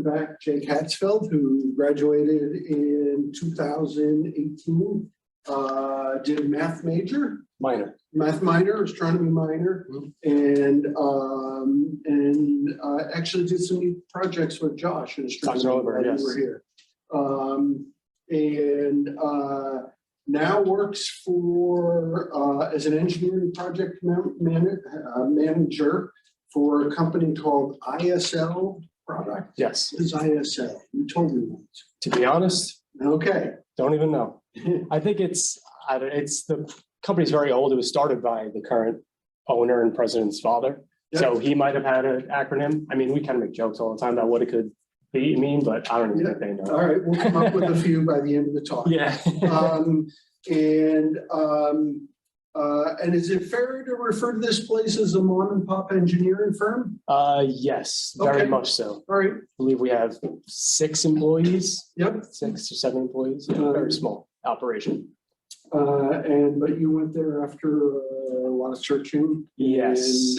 Back Jake Hatzfeld, who graduated in 2018, did a math minor, astronomy minor, and actually did some neat projects with Josh in astronomy while we were here. Now works for as an engineering project manager for a company called ISL Product. Yes. What is ISL? You told me once. To be honest, okay. Don't even know. I think it's the company's very old. It was started by the current owner and president's father. Yep. So he might have had an acronym. I mean, we kind of make jokes all the time about what it could mean, but I don't even think they know. All right, we'll come up with a few by the end of the talk. Yeah. And is it fair to refer to this place as a mom and pop engineering firm? Yes, very much so. All right. I believe we have 6 employees. Yep. 6 or 7 employees. Yeah, very small operation. But you went there after a lot of searching. Yes.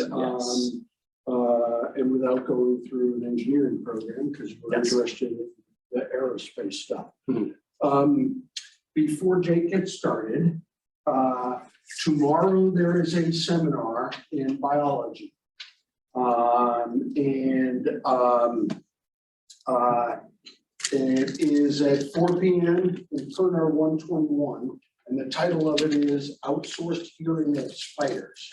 And without going through an engineering program because you were interested in the aerospace stuff. Mm-hmm. Before Jake gets started, tomorrow there is a seminar in biology. It is at 4 p.m. in Corner 121, and the title of it is Outsourced Hearing of Spiders.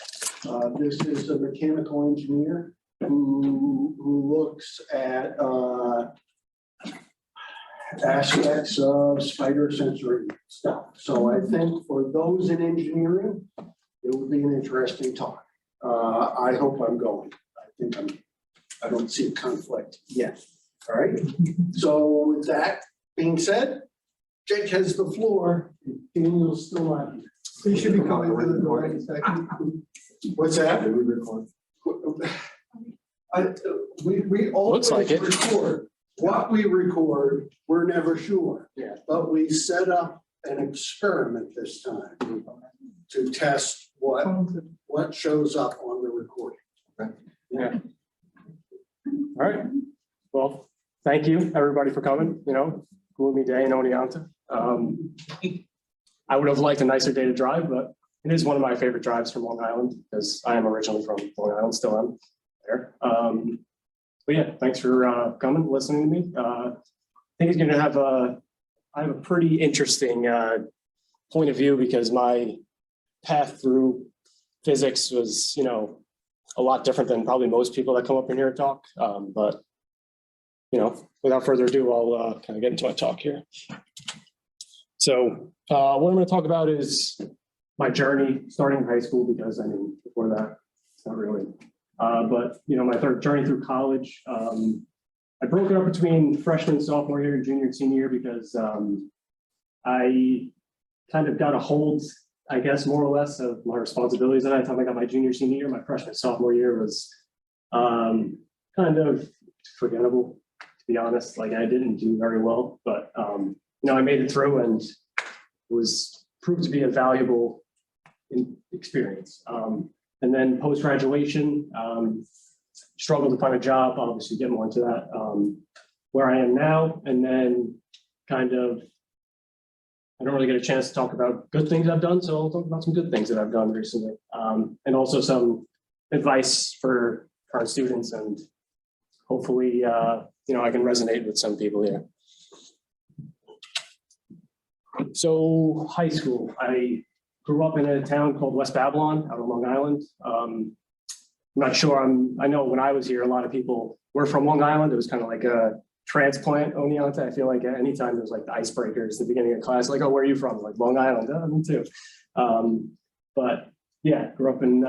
This is a mechanical engineer who looks at aspects of spider sensory stuff. So I think for those in engineering, it would be an interesting talk. I hope I'm going. I don't see a conflict yet. All right. So with that being said, Jake has the floor. Daniel's still not here. So you should be coming with the door in a second. What's that? We record. We always Looks like it. record. What we record, we're never sure. Yeah. But we set up an experiment this time to test what shows up on the recording. Yeah. All right. Well, thank you everybody for coming. You know, gloomy day in Oneonta. I would have liked a nicer day to drive, but it is one of my favorite drives from Long Island because I am originally from Long Island, still am there. But yeah, thanks for coming, listening to me. I think it's going to have I have a pretty interesting point of view because my path through physics was, you know, a lot different than probably most people that come up in here and talk. But, you know, without further ado, I'll kind of get into my talk here. So what I'm going to talk about is my journey starting in high school, because I mean, before that, it's not really. But, you know, my journey through college, I broke it up between freshman, sophomore year, and junior and senior year because I kind of got a hold, I guess, more or less, of my responsibilities at that time. I got my junior, senior year. My freshman, sophomore year was kind of forgettable, to be honest. Like, I didn't do very well, but, you know, I made it through and it was proved to be a valuable experience. And then post-graduation, struggled to find a job, obviously get more into that, where I am now, and then kind of, I don't really get a chance to talk about good things I've done, so I'll talk about some good things that I've done recently, and also some advice for current students, and hopefully, you know, I can resonate with some people here. So high school, I grew up in a town called West Babylon out on Long Island. I'm not sure, I know when I was here, a lot of people were from Long Island. It was kind of like a transplant Oneonta. I feel like at any time there's like the icebreakers at the beginning of class, like, oh, where are you from? Like Long Island. Oh, me too. But yeah, grew up in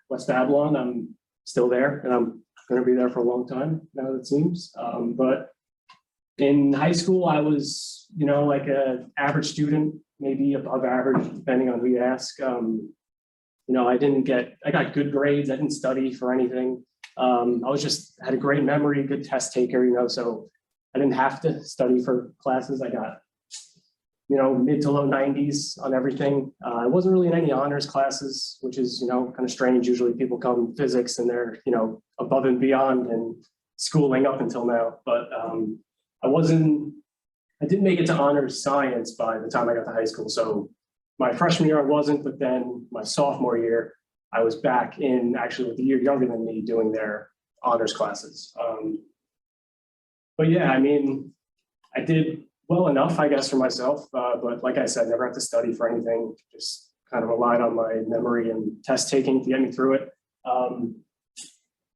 West Babylon. I'm still there and I'm going to be there for a long time now, it seems. But in high school, I was, you know, like an average student, maybe above average, depending on who you ask. You know, I got good grades. I didn't study for anything. I had a great memory, good test taker, you know, so I didn't have to study for classes. I got, you know, mid to low 90s on everything. I wasn't really in any honors classes, which is, you know, kind of strange. Usually people come physics and they're, you know, above and beyond in schooling up until now, but I didn't make it to honors science by the time I got to high school. So my freshman year I wasn't, but then my sophomore year, I was back in actually with a year younger than me doing their honors classes. But yeah, I mean, I did well enough, I guess, for myself. But like I said, never had to study for anything, just kind of relied on my memory and test taking to get me through it.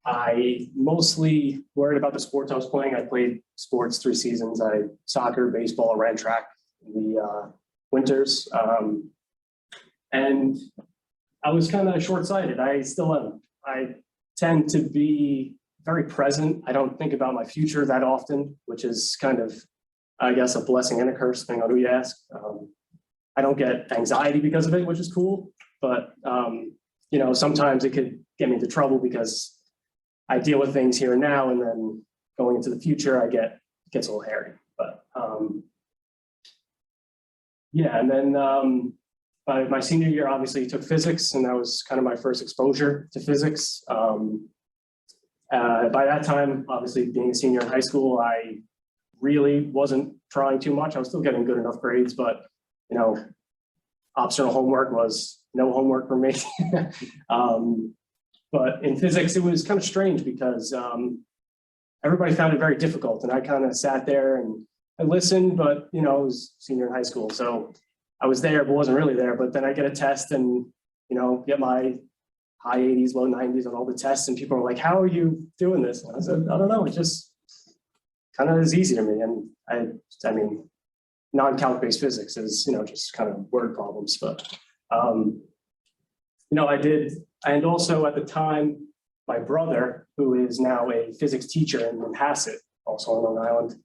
I mostly worried about the sports I was playing. I played sports 3 seasons. Soccer, baseball, ran track in the winters. And I was kind of short-sighted. I still am. I tend to be very present. I don't think about my future that often, which is kind of, I guess, a blessing and a curse, depending on who you ask. I don't get anxiety because of it, which is cool. But, you know, sometimes it could get me into trouble because I deal with things here and now, and then going into the future, it gets a little hairy. But yeah, and then by my senior year, obviously took physics, and that was kind of my first exposure to physics. By that time, obviously being a senior in high school, I really wasn't trying too much. I was still getting good enough grades, but you know, optional homework was no homework for me. But in physics, it was kind of strange because everybody found it very difficult. And I kind of sat there and I listened, but, you know, I was senior in high school. So I was there, but wasn't really there. But then I get a test and, you know, get my high 80s, low 90s on all the tests. And people are like, how are you doing this? And I said, I don't know. It just kind of is easy to me. And I mean, non-calc based physics is, you know, just kind of word problems. But, you know, I did. And also at the time, my brother, who is now a physics teacher in Hatzfeld, also on Long Island,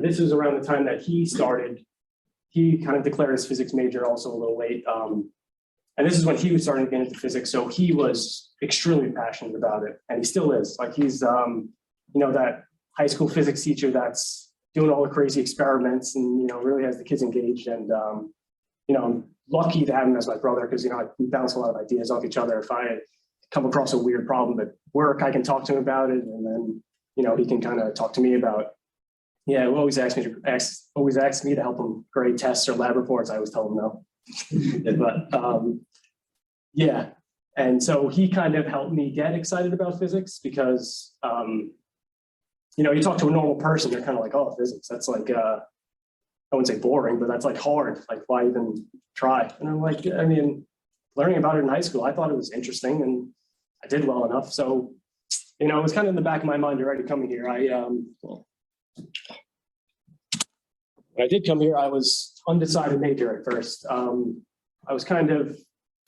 this is around the time that he started. He kind of declared his physics major also a little late. And this is when he was starting to get into physics. So he was extremely passionate about it. And he still is. Like he's, you know, that high school physics teacher that's doing all the crazy experiments and, you know, really has the kids engaged. And, you know, I'm lucky to have him as my brother because, you know, we bounce a lot of ideas off each other. If I come across a weird problem at work, I can talk to him about it. And then, you know, he can kind of talk to me about, yeah, he always asks me to help him grade tests or lab reports. I always tell him no. But yeah. And so he kind of helped me get excited about physics because, you know, you talk to a normal person, they're kind of like, oh, physics, that's like, I wouldn't say boring, but that's like hard. Like, why even try? And I'm like, I mean, learning about it in high school, I thought it was interesting and I did well enough. So, you know, it was kind of in the back of my mind already coming here. When I did come here, I was undecided major at first. I was kind of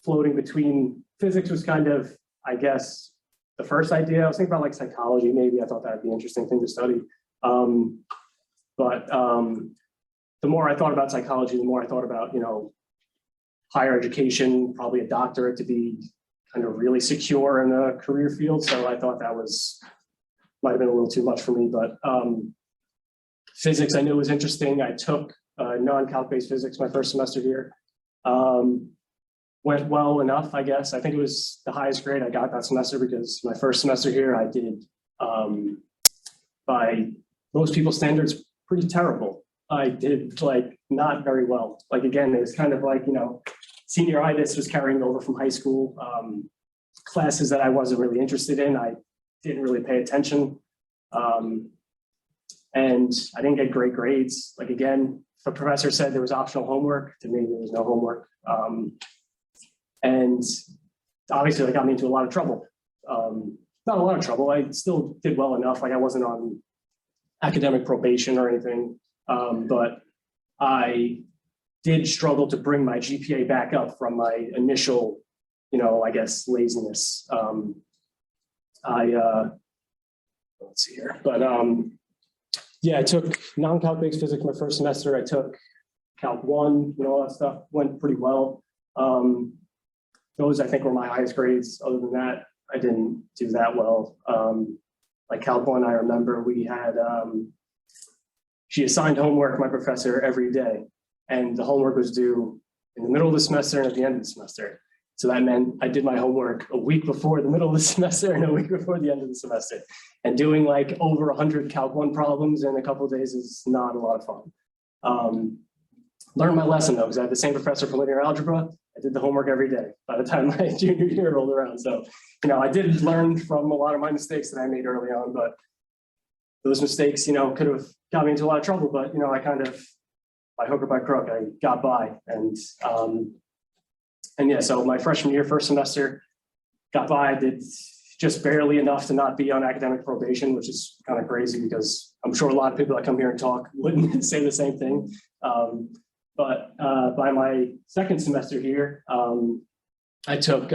floating between physics was kind of, I guess, the first idea. I was thinking about like psychology, maybe. I thought that'd be an interesting thing to study. But the more I thought about psychology, the more I thought about, you know, higher education, probably a doctorate to be kind of really secure in a career field. So I thought that might have been a little too much for me, but physics I knew was interesting. I took non-calc based physics my first semester here. Went well enough, I guess. I think it was the highest grade I got that semester because my first semester here I did, by most people's standards, pretty terrible. I did like not very well. Like again, it was kind of like, you know, senioritis was carrying over from high school. Classes that I wasn't really interested in, I didn't really pay attention. And I didn't get great grades. Like again, the professor said there was optional homework. To me, there was no homework. And obviously that got me into a lot of trouble. Not a lot of trouble. I still did well enough. Like I wasn't on academic probation or anything. But I did struggle to bring my GPA back up from my initial, you know, I guess, laziness. Let's see here, but yeah, I took non-calc based physics my first semester. I took Calc 1, you know, all that stuff went pretty well. Those I think were my highest grades. Other than that, I didn't do that well. Like Calc 1, I remember we had, she assigned homework, my professor, every day. And the homework was due in the middle of the semester and at the end of the semester. So that meant I did my homework a week before the middle of the semester and a week before the end of the semester. And doing like over 100 Calc 1 problems in a couple of days is not a lot of fun. Learned my lesson though, because I had the same professor for linear algebra. I did the homework every day by the time my junior year rolled around. So, I did learn from a lot of my mistakes that I made early on, but those mistakes, could have got me into a lot of trouble. But, I kind of, by hook or by crook, I got by. And yeah, so my freshman year, first semester, got by. I did just barely enough to not be on academic probation, which is kind of crazy because I'm sure a lot of people that come here and talk wouldn't say the same thing. But by my second semester here, I took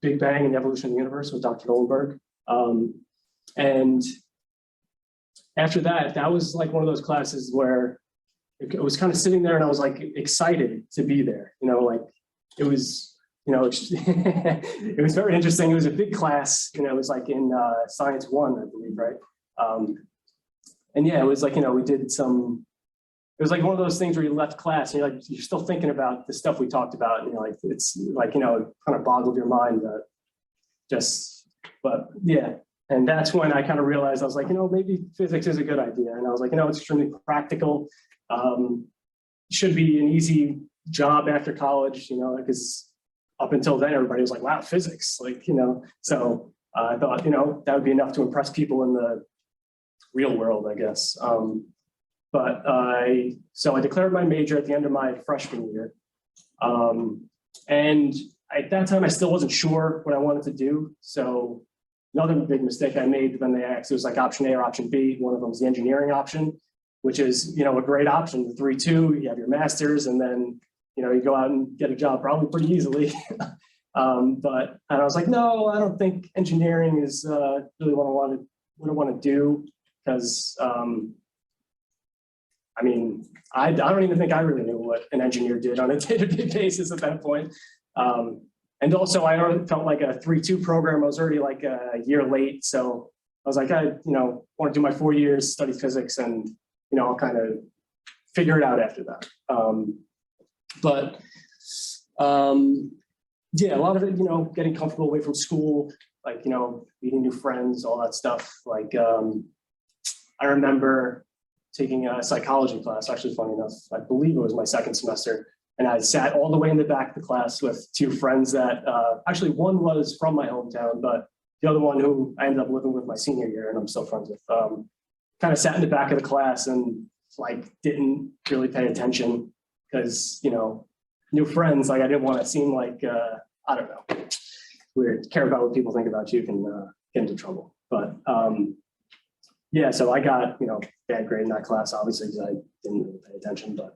Big Bang and the Evolution of the Universe with Dr. Goldberg. And after that, that was like one of those classes where it was kind of sitting there and I was like excited to be there. Like it was, it was very interesting. It was a big class, it was like in Science 1, I believe, right? And yeah, it was like, we did some, it was like one of those things where you left class and you're still thinking about the stuff we talked about. And it's like, it kind of boggled your mind. But yeah. And that's when I kind of realized, I was like, maybe physics is a good idea. And I was like, it's extremely practical. Should be an easy job after college, because up until then, everybody was like, wow, physics, so I thought, that would be enough to impress people in the real world, I guess. But so I declared my major at the end of my freshman year. And at that time, I still wasn't sure what I wanted to do. So another big mistake I made when they asked, it was like option A or option B. One of them is the engineering option, which is, a great option, the 3-2, you have your master's, and then, you go out and get a job probably pretty easily. But I was like, no, I don't think engineering is really what I want to do, because I don't even think I really knew what an engineer did on a day-to-day basis at that point. And also I already felt like a 3-2 program. I was already like a year late. So I was like, I want to do my 4 years, study physics, and, I'll kind of figure it out after that. Yeah, a lot of it, getting comfortable away from school, like, meeting new friends, all that stuff. Like, I remember taking a psychology class, actually, funny enough, I believe it was my second semester. And I sat all the way in the back of the class with two friends that, actually one was from my hometown, but the other one who I ended up living with my senior year and I'm still friends with, kind of sat in the back of the class and like didn't really pay attention because, new friends, like I didn't want to seem like, I don't know, weird, care about what people think about you can get into trouble. But yeah, so I got, bad grade in that class, obviously, because I didn't really pay attention, but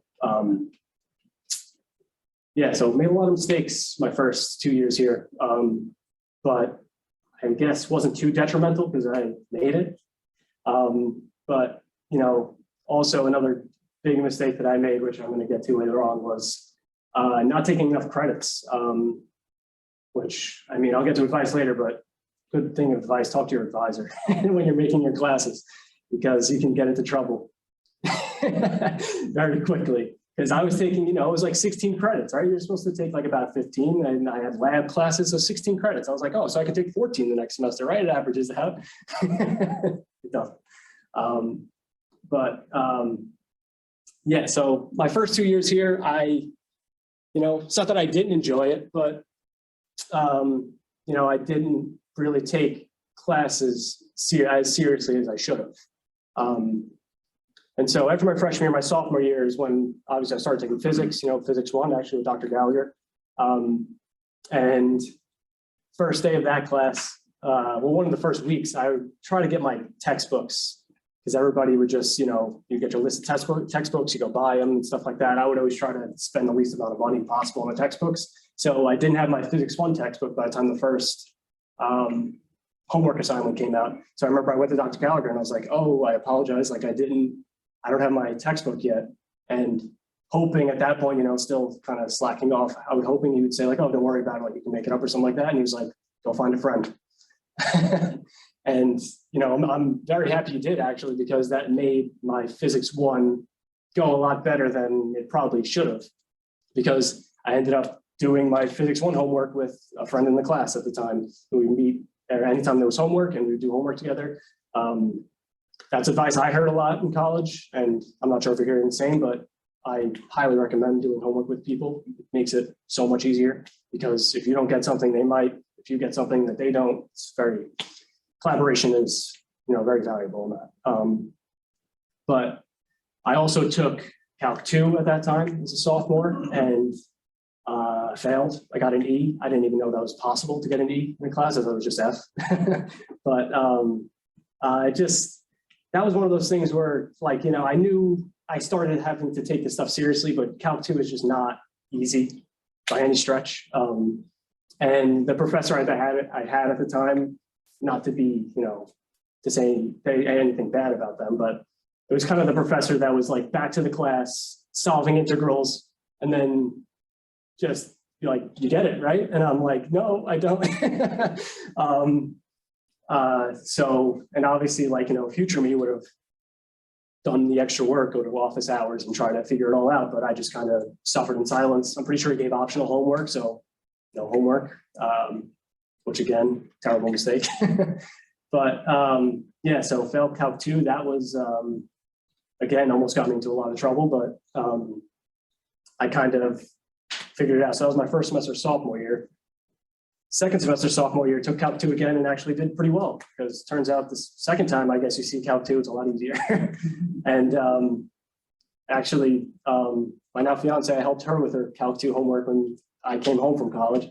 yeah, so made a lot of mistakes my first 2 years here, but I guess wasn't too detrimental because I made it. But, also another big mistake that I made, which I'm going to get to later on, was not taking enough credits, which, I'll get to advice later, but good thing of advice, talk to your advisor when you're making your classes, because you can get into trouble very quickly. Because I was taking, it was like 16 credits, right? You're supposed to take like about 15, and I had lab classes, so 16 credits. I was like, oh, so I could take 14 the next semester, right? It averages out. It doesn't. Yeah, so my first 2 years here, it's not that I didn't enjoy it, but, I didn't really take classes as seriously as I should have. And so after my freshman year, my sophomore year is when obviously I started taking physics, physics 1, actually with Dr. Gallagher. And first day of that class, one of the first weeks, I would try to get my textbooks because everybody would just, you get your list of textbooks, you go buy them and stuff like that. I would always try to spend the least amount of money possible on the textbooks. So I didn't have my physics 1 textbook by the time the first homework assignment came out. So I remember I went to Dr. Gallagher and I was like, oh, I apologize. Like I don't have my textbook yet. And hoping at that point, still kind of slacking off, I was hoping he would say like, oh, don't worry about it. Like you can make it up or something like that. And he was like, go find a friend. And, I'm very happy you did actually, because that made my physics 1 go a lot better than it probably should have, because I ended up doing my physics 1 homework with a friend in the class at the time. We meet anytime there was homework and we would do homework together. That's advice I heard a lot in college, and I'm not sure if you're hearing the same, but I highly recommend doing homework with people. It makes it so much easier, because if you don't get something, they might. If you get something that they don't, collaboration is, very valuable in that. But I also took Calc 2 at that time as a sophomore, and failed. I got an E. I didn't even know that was possible to get an E in the class. I thought it was just F. But that was one of those things where, like, I knew I started having to take this stuff seriously, but Calc 2 is just not easy by any stretch. And the professor I had at the time, not to be, to say anything bad about them, but it was kind of the professor that was like back to the class, solving integrals, and then just be like, you get it, right? And I'm like, no, I don't. And obviously, like, future me would have done the extra work, go to office hours and try to figure it all out, but I just kind of suffered in silence. I'm pretty sure he gave optional homework, so no homework, which again, terrible mistake. But yeah, so failed Calc 2. That was, again, almost got me into a lot of trouble, but I kind of figured it out. So that was my first semester sophomore year. Second semester sophomore year, took Calc 2 again and actually did pretty well, because it turns out this second time, I guess you see Calc 2, it's a lot easier. And actually, my now fiance, I helped her with her Calc 2 homework when I came home from college.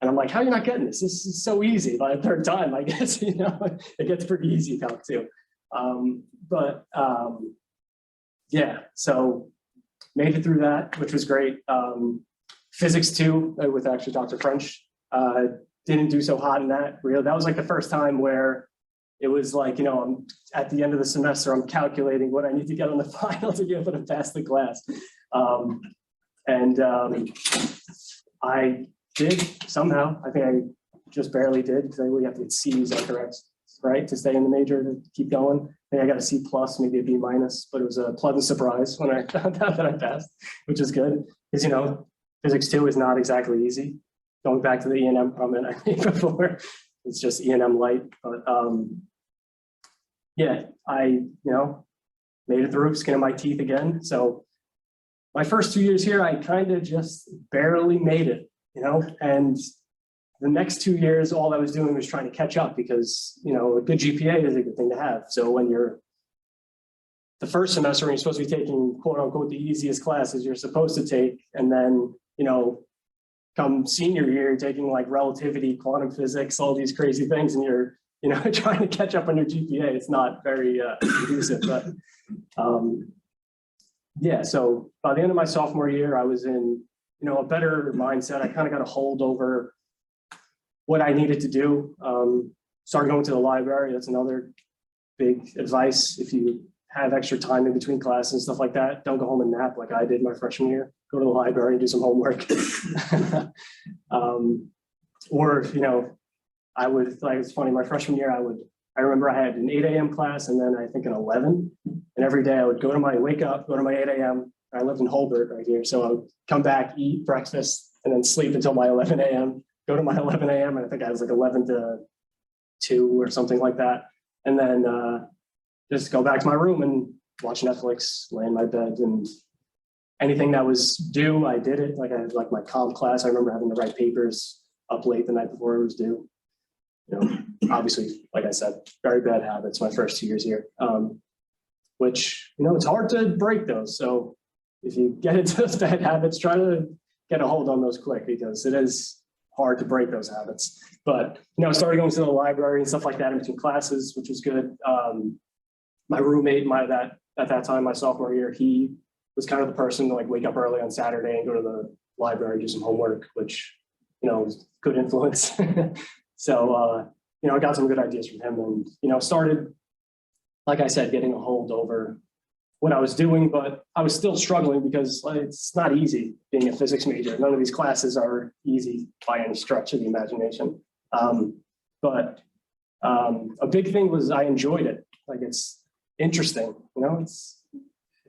And I'm like, how are you not getting this? This is so easy. By the third time, I guess, it gets pretty easy, Calc 2. Yeah, so made it through that, which was great. Physics 2 with actually Dr. French. Didn't do so hot in that. Really, that was like the first time where it was like, I'm at the end of the semester, I'm calculating what I need to get on the final to be able to pass the class. I did somehow. I think I just barely did, because I really have to get C's on correct, right, to stay in the major, to keep going. I think I got a C plus, maybe a B minus, but it was a pleasant surprise when I found out that I passed, which is good, because physics 2 is not exactly easy. Going back to the E&M comment I made before, it's just E&M light. But yeah, I made it through, skin of my teeth again. So my first 2 years here, I kind of just barely made it, and the next 2 years, all I was doing was trying to catch up, because a good GPA is a good thing to have. So when you're the first semester, when you're supposed to be taking quote unquote the easiest classes you're supposed to take, and then come senior year, taking like relativity, quantum physics, all these crazy things, and you're trying to catch up on your GPA. It's not very conducive, but yeah. So by the end of my sophomore year, I was in a better mindset. I kind of got a hold over what I needed to do. Started going to the library. That's another big advice. If you have extra time in between classes and stuff like that, don't go home and nap like I did my freshman year. Go to the library and do some homework. Or, I would, like, it's funny, my freshman year, I remember I had an 8 a.m. class and then I think an 11. And every day I would wake up, go to my 8 a.m. I lived in Holbert right here. So I would come back, eat breakfast, and then sleep until my 11 a.m., go to my 11 a.m. And I think I was like 11 to 2 or something like that. And then just go back to my room and watch Netflix, lay in my bed, and anything that was due, I did it. Like I had like my comp class. I remember having to write papers up late the night before it was due. Obviously, like I said, very bad habits my first 2 years here, which, it's hard to break those. So if you get into those bad habits, try to get a hold on those quick, because it is hard to break those habits. But, I started going to the library and stuff like that in between classes, which was good. My roommate, at that time, my sophomore year, he was kind of the person to like wake up early on Saturday and go to the library, do some homework, which, was good influence. So, I got some good ideas from him, and, started, like I said, getting a hold over what I was doing, but I was still struggling because it's not easy being a physics major. None of these classes are easy by any stretch of the imagination. But a big thing was I enjoyed it. Like, it's interesting,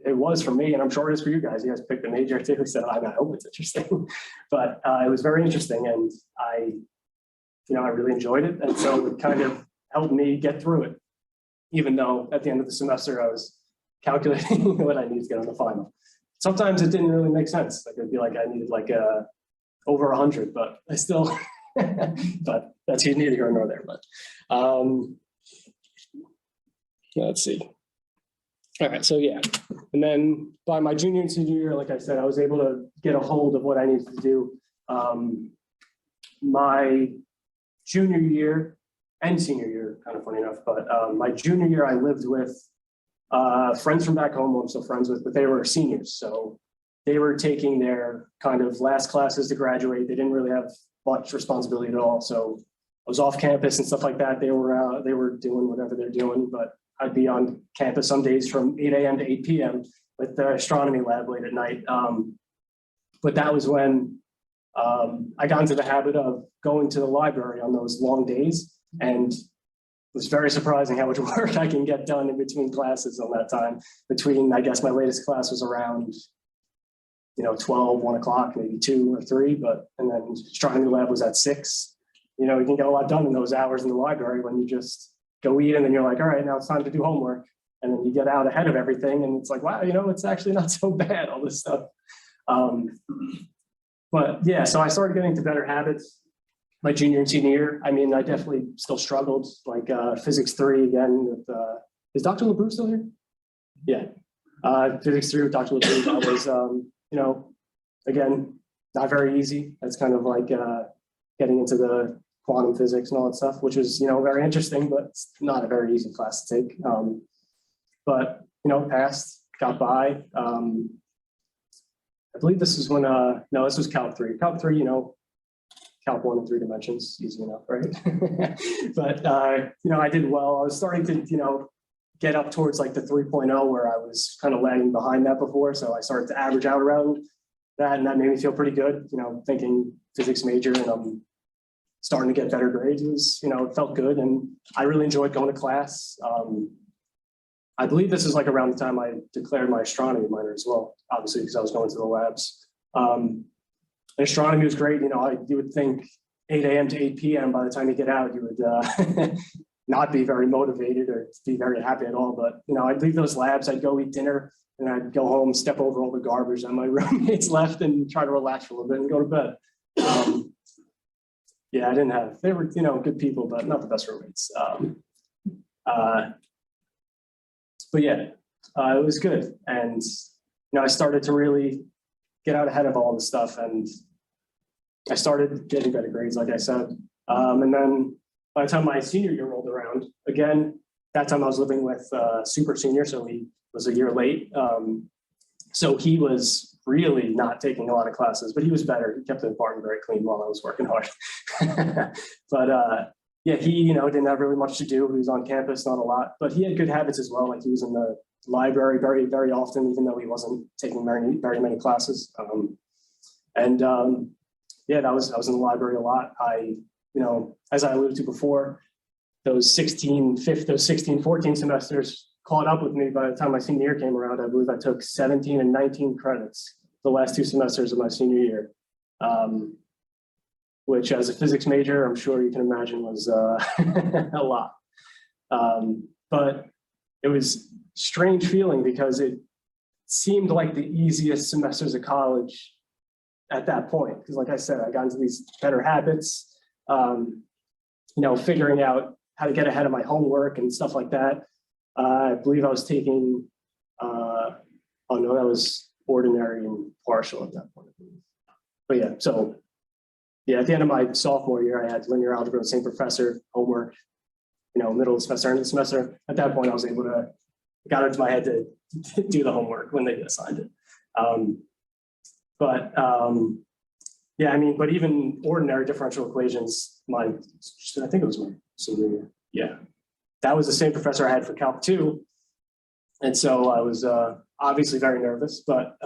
it was for me, and I'm sure it is for you guys. You guys picked a major too, so I hope it's interesting. But it was very interesting, and I really enjoyed it, and so it kind of helped me get through it, even though at the end of the semester I was calculating what I needed to get on the final. Sometimes it didn't really make sense. Like it'd be like I needed like over 100, but I still, but that's neither here nor there. But let's see. All right, so yeah, and then by my junior and senior year, like I said, I was able to get a hold of what I needed to do. My junior year and senior year, kind of funny enough, but my junior year I lived with friends from back home, I'm still friends with, but they were seniors. So they were taking their kind of last classes to graduate. They didn't really have much responsibility at all. So I was off campus and stuff like that. They were doing whatever they're doing, but I'd be on campus some days from 8 a.m. to 8 p.m. with the astronomy lab late at night. But that was when I got into the habit of going to the library on those long days, and it was very surprising how much work I can get done in between classes on that time. Between, I guess my latest class was around 12, 1 o'clock, maybe 2 or 3, and then astronomy lab was at 6. You can get a lot done in those hours in the library when you just go eat and then you're like, all right, now it's time to do homework. And then you get out ahead of everything and it's like, wow, it's actually not so bad, all this stuff. But yeah, so I started getting into better habits my junior and senior year. I mean, I definitely still struggled, like physics 3 again with, is Dr. LeBrew still here? Yeah, physics 3 with Dr. LeBrew, that was, again, not very easy. That's kind of like getting into the quantum physics and all that stuff, which is, very interesting, but it's not a very easy class to take. But, passed, got by. I believe this is when, no, this was Calc 3. Calc 3, Calc 1 in 3 dimensions, easy enough, right? But, I did well. I was starting to, get up towards like the 3.0 where I was kind of lagging behind that before. So I started to average out around that, and that made me feel pretty good, thinking physics major and I'm starting to get better grades. It was, it felt good, and I really enjoyed going to class. I believe this is like around the time I declared my astronomy minor as well, obviously, because I was going to the labs. Astronomy was great. You would think 8 a.m. to 8 p.m. by the time you get out, you would not be very motivated or be very happy at all. But, I'd leave those labs, I'd go eat dinner, and I'd go home, step over all the garbage that my roommates left and try to relax for a little bit and go to bed. Yeah, they were, good people, but not the best roommates. But yeah, it was good. And, I started to really get out ahead of all this stuff, and I started getting better grades, like I said. And then by the time my senior year rolled around, again, that time I was living with super senior, so he was a year late. So he was really not taking a lot of classes, but he was better. He kept the apartment very clean while I was working hard. But yeah, he, didn't have really much to do. He was on campus, not a lot, but he had good habits as well. Like he was in the library very, very often, even though he wasn't taking very many classes. Yeah, I was in the library a lot. As I alluded to before, those 14 semesters caught up with me. By the time my senior year came around, I believe I took 17 and 19 credits the last 2 semesters of my senior year, which as a physics major, I'm sure you can imagine was a lot. But it was a strange feeling because it seemed like the easiest semesters of college at that point. Because like I said, I got into these better habits, figuring out how to get ahead of my homework and stuff like that. I believe I was taking, oh no, that was ordinary and partial at that point. But yeah, so yeah, at the end of my sophomore year, I had linear algebra, same professor, homework, middle of the semester, end of the semester. At that point, I was able to, got it into my head to do the homework when they assigned it. Yeah, but even ordinary differential equations, I think it was my senior year. Yeah, that was the same professor I had for Calc 2. And so I was obviously very nervous, but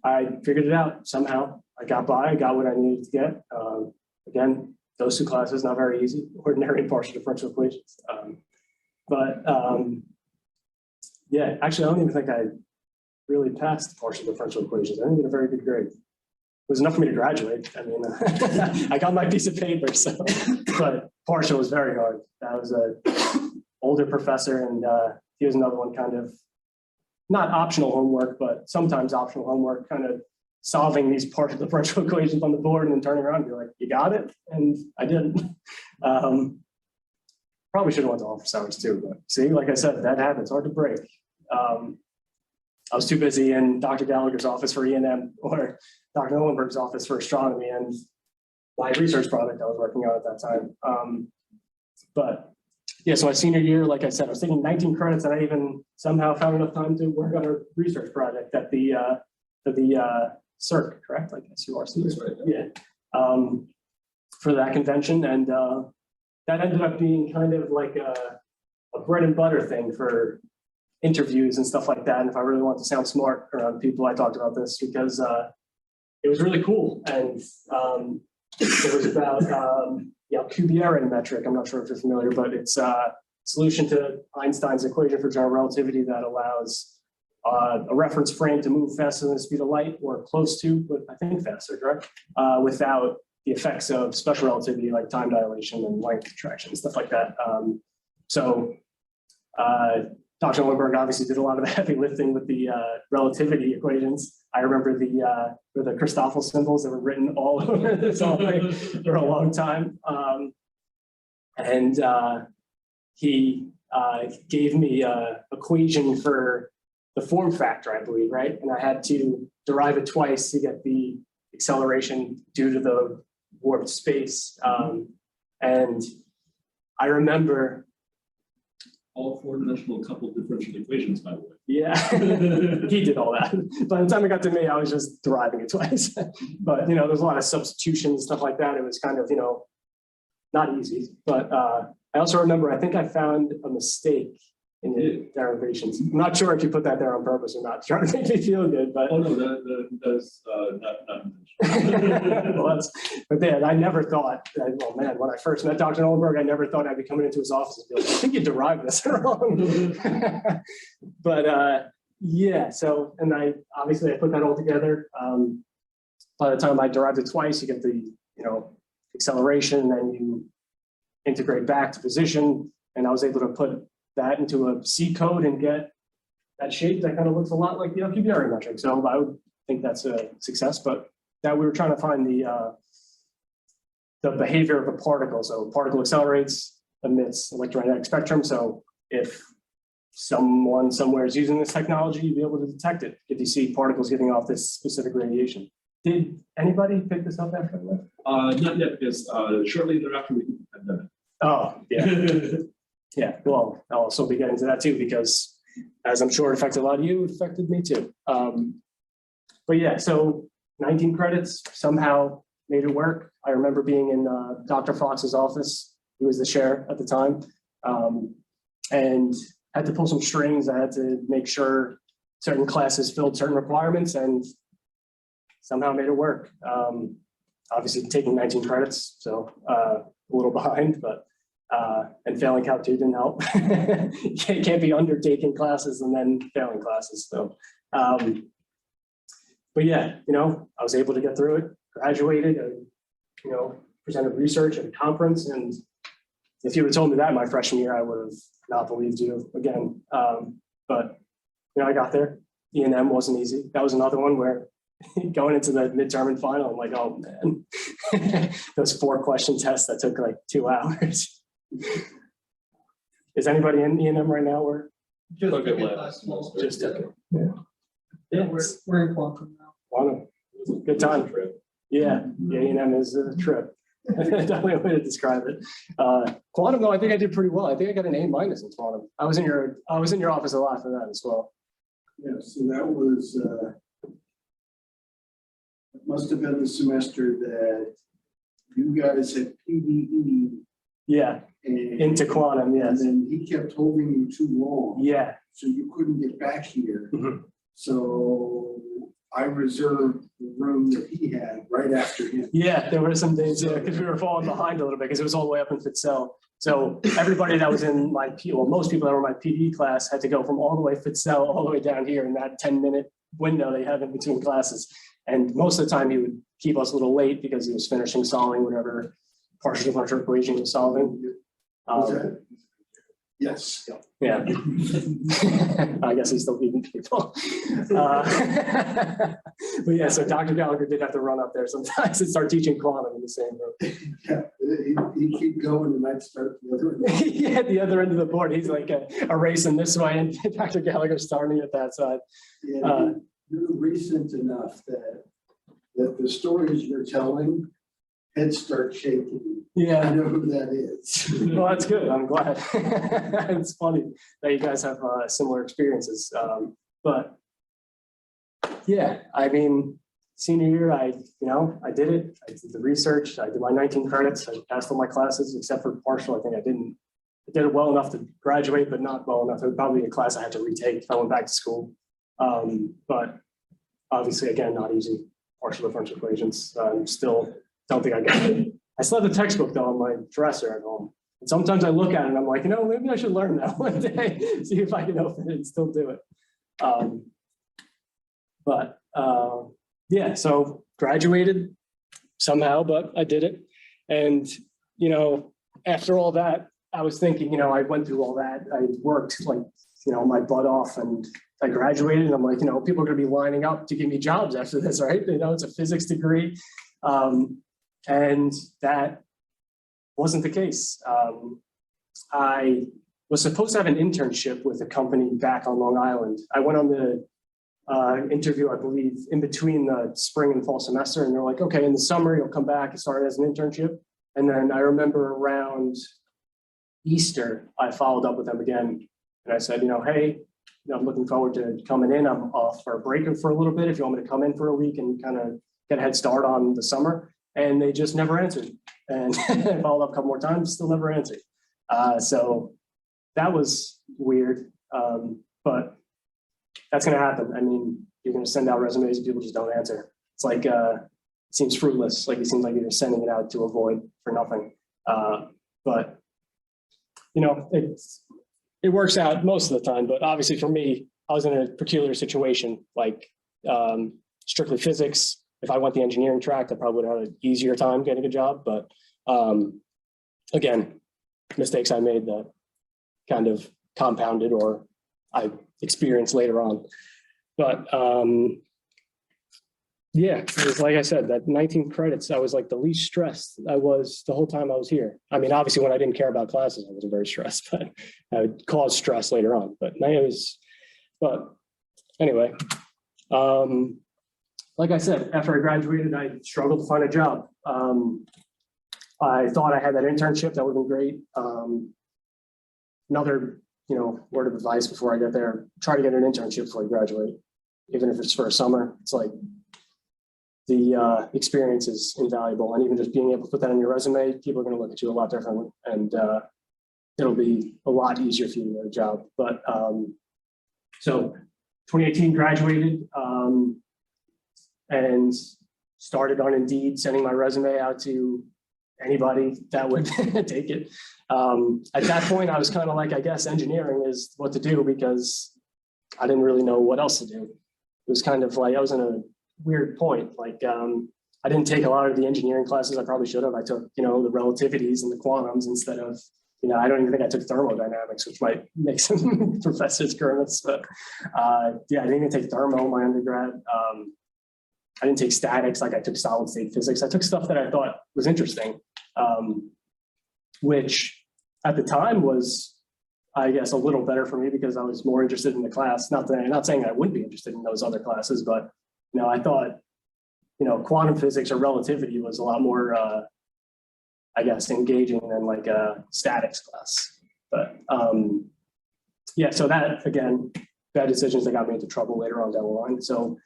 I figured it out somehow. I got by, I got what I needed to get. Again, those 2 classes, not very easy, ordinary and partial differential equations. Yeah, actually, I don't even think I really passed partial differential equations. I didn't get a very good grade. It was enough for me to graduate. I mean, I got my piece of paper, so, but partial was very hard. That was a older professor, and he was another one kind of, not optional homework, but sometimes optional homework, kind of solving these partial differential equations on the board and then turning around and be like, you got it? And I didn't. Probably should have went to office hours too, but see, like I said, that happens, hard to break. I was too busy in Dr. Gallagher's office for E&M or Dr. Nolenberg's office for astronomy and my research project I was working on at that time. But yeah, so my senior year, like I said, I was taking 19 credits, and I even somehow found enough time to work on a research project at the CERC, correct? I guess you are. That's right. Yeah. For that convention, and that ended up being kind of like a bread and butter thing for interviews and stuff like that. And if I really want to sound smart around people, I talked about this because it was really cool. And it was about Cuvier metric. I'm not sure if you're familiar, but it's a solution to Einstein's equation for general relativity that allows a reference frame to move faster than the speed of light, or close to, but I think faster, correct? Without the effects of special relativity like time dilation and length contraction, stuff like that. Dr. Nolenberg obviously did a lot of the heavy lifting with the relativity equations. I remember the Christoffel symbols that were written all over this whole thing for a long time. He gave me an equation for the form factor, I believe, right? And I had to derive it twice to get the acceleration due to the warped space. And I remember all four-dimensional coupled differential equations, by the way. Yeah, he did all that. By the time it got to me, I was just deriving it twice. But, there's a lot of substitution and stuff like that. It was kind of, not easy. But I also remember, I think I found a mistake in the derivations. I'm not sure if you put that there on purpose or not, trying to make me feel good, but. Oh, no, that's not intentional. Well, but then I never thought that, well, man, when I first met Dr. Nolenberg, I never thought I'd be coming into his office and be like, I think you derived this wrong. But yeah, so, and I put that all together. By the time I derived it twice, you get the, acceleration, and then you integrate back to position. And I was able to put that into a C code and get that shape that kind of looks a lot like the Cuvier metric. So I would think that's a success, but that we were trying to find the behavior of a particle. So particle accelerates, emits electromagnetic spectrum. So if someone somewhere is using this technology, you'd be able to detect it if you see particles giving off this specific radiation. Did anybody pick this up after that? Not yet, because shortly thereafter we hit the pandemic. Oh, yeah. Yeah, well, I'll also be getting to that too, because as I'm sure it affected a lot of you, it affected me too. But yeah, so 19 credits, somehow made it work. I remember being in Dr. Fox's office. He was the chair at the time, and had to pull some strings. I had to make sure certain classes filled certain requirements, and somehow made it work. Obviously taking 19 credits, so a little behind, but and failing Calc 2 didn't help. You can't be undertaking classes and then failing classes. So, but yeah, I was able to get through it, graduated, and presented research at a conference. And if you had told me that my freshman year, I would have not believed you again. But I got there. E&M wasn't easy. That was another one where going into the midterm and final, I'm like, oh man, those 4-question tests that took like 2 hours. Is anybody in E&M right now? Or Just Took it took it last last semester. just took it? Yeah. Yeah, Yeah, we're in quantum now. quantum. Good time. Yeah, E&M is a trip. Definitely a way to describe it. Quantum, though, I think I did pretty well. I think I got an A- in quantum. I was in your office a lot for that as well. Yeah, so that was, it must have been the semester that you guys had PDE. Yeah, And into quantum, yes. then he kept holding you too long. Yeah. So you couldn't get back here. Mhm. So I reserved the room that he had right after him. Yeah, there were some days, because we were falling behind a little bit because it was all the way up in Fitzell. So everybody that was in my most people that were in my PE class had to go from all the way Fitzell all the way down here in that 10-minute window they have in between classes. And most of the time he would keep us a little late because he was finishing solving whatever partial differential equation he was solving. Was that- Yes. Yeah. I guess he's still beating people. But yeah, so Dr. Gallagher did have to run up there sometimes and start teaching quantum in the same room. Yeah, he'd keep going and I'd start the other end. Yeah, at the other end of the board, he's like erasing this way, and Dr. Gallagher's starting at that side. Yeah, you're recent enough that the stories you're telling, heads start shaking. I Yeah, know who that is. well, that's good. I'm glad. It's funny that you guys have similar experiences. But yeah, I mean, senior year, I did it. I did the research. I did my 19 credits. I passed all my classes except for partial. I think I did it well enough to graduate, but not well enough. It would probably be a class I had to retake if I went back to school. But obviously, again, not easy. Partial differential equations. Still don't think I got it. I still have the textbook though on my dresser at home. And sometimes I look at it and I'm like, maybe I should learn that one day, see if I can open it and still do it. Yeah, so graduated somehow, but I did it. And, after all that, I was thinking, I went through all that. I worked like, my butt off and I graduated and I'm like, people are going to be lining up to give me jobs after this, right? It's a physics degree. And that wasn't the case. I was supposed to have an internship with a company back on Long Island. I went on the interview, I believe, in between the spring and fall semester, and they're like, okay, in the summer, you'll come back and start as an internship. And then I remember around Easter, I followed up with them again. And I said, hey, I'm looking forward to coming in. I'm off for a break for a little bit. If you want me to come in for a week and kind of get a head start on the summer. And they just never answered. And I followed up a couple more times, still never answered. So that was weird, but that's going to happen. I mean, you're going to send out resumes and people just don't answer. It's like, it seems fruitless. Like it seems like you're just sending it out to avoid for nothing. But, it works out most of the time. But obviously for me, I was in a peculiar situation, like strictly physics. If I went the engineering track, I probably would have an easier time getting a job. But again, mistakes I made that kind of compounded or I experienced later on. But yeah, it was like I said, that 19 credits, I was like the least stressed I was the whole time I was here. I mean, obviously when I didn't care about classes, I wasn't very stressed, but I would cause stress later on. But anyway, like I said, after I graduated, I struggled to find a job. I thought I had that internship. That would have been great. Another, word of advice before I get there, try to get an internship before you graduate. Even if it's for a summer, it's like the experience is invaluable. And even just being able to put that on your resume, people are going to look at you a lot differently. And it'll be a lot easier for you to get a job. But so 2018 graduated. And started on Indeed, sending my resume out to anybody that would take it. At that point, I was kind of like, I guess engineering is what to do because I didn't really know what else to do. It was kind of like, I was in a weird point. Like, I didn't take a lot of the engineering classes I probably should have. I took, the relativities and the quantums instead of, I don't even think I took thermodynamics, which might make some professors grimace, but yeah, I didn't even take thermo in my undergrad. I didn't take statics, like I took solid state physics. I took stuff that I thought was interesting, which at the time was, I guess, a little better for me because I was more interested in the class. Not saying I wouldn't be interested in those other classes, but I thought, quantum physics or relativity was a lot more, I guess, engaging than like a statics class. But yeah, so that again, bad decisions that got me into trouble later on down the line. So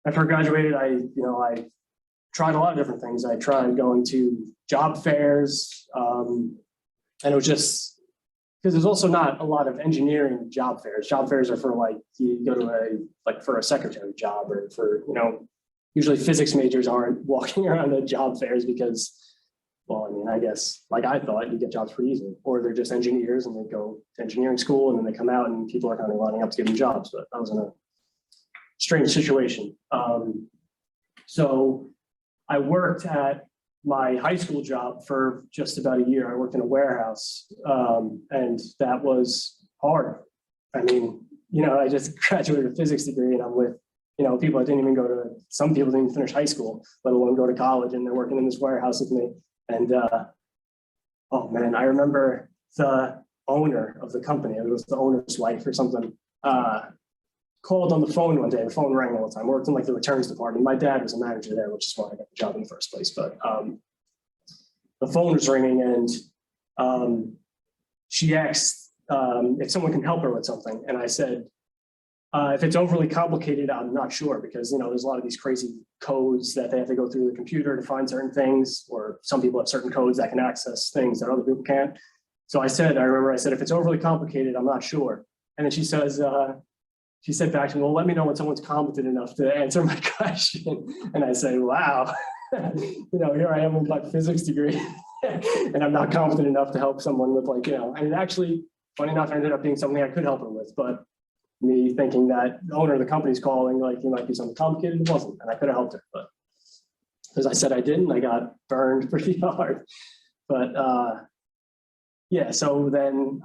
after I graduated, I tried a lot of different things. I tried going to job fairs, and it was just because there's also not a lot of engineering job fairs. Job fairs are for like you go to for a secretary job or for usually physics majors aren't walking around to job fairs because, well, I mean, I guess like I thought you get jobs pretty easy, or they're just engineers and they go to engineering school and then they come out and people are kind of lining up to give them jobs. But I was in a strange situation. So I worked at my high school job for just about a year. I worked in a warehouse, and that was hard. I mean, I just graduated a physics degree, and I'm with, people that didn't even some people didn't even finish high school, let alone go to college, and they're working in this warehouse with me. And oh man, I remember the owner of the company, it was the owner's wife or something, called on the phone one day. The phone rang all the time. I worked in like the returns department. My dad was a manager there, which is why I got the job in the first place. But the phone was ringing, and she asked if someone can help her with something. And I said, if it's overly complicated, I'm not sure, because there's a lot of these crazy codes that they have to go through the computer to find certain things, or some people have certain codes that can access things that other people can't. So I remember I said, if it's overly complicated, I'm not sure. And then she said back to me, well, let me know when someone's competent enough to answer my question. And I said, wow, here I am with my physics degree and I'm not competent enough to help someone with and actually, funny enough, ended up being something I could help her with. But me thinking that the owner of the company's calling, it might be something complicated, it wasn't. And I could have helped her. But as I said, I didn't. I got burned pretty hard. But yeah, so then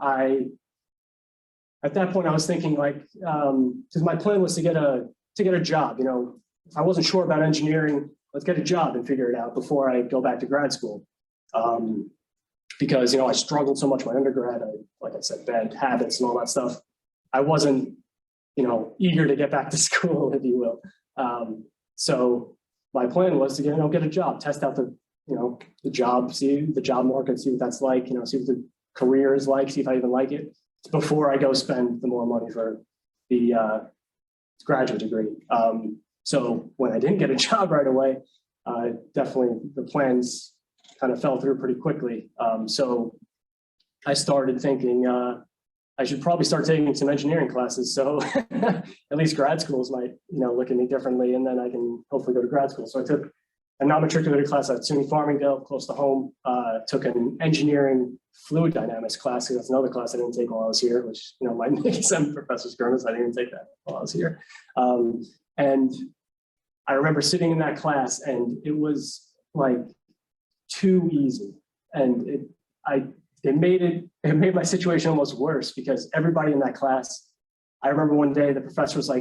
at that point, I was thinking because my plan was to get a job. If I wasn't sure about engineering, let's get a job and figure it out before I go back to grad school. Because I struggled so much my undergrad. Like I said, bad habits and all that stuff. I wasn't eager to get back to school, if you will. So my plan was to get a job, test out the job, see the job market, see what that's like. See what the career is like, see if I even like it, before I go spend the more money for the graduate degree. So when I didn't get a job right away, definitely the plans kind of fell through pretty quickly. So I started thinking I should probably start taking some engineering classes. So at least grad schools might, look at me differently, and then I can hopefully go to grad school. So I took a non-matriculated class at SUNY Farmingdale, close to home. Took an engineering fluid dynamics class, because that's another class I didn't take while I was here, which might make some professors grimace. I didn't even take that while I was here. And I remember sitting in that class, and it was too easy, and it made my situation almost worse, because everybody in that class, I remember one day the professor was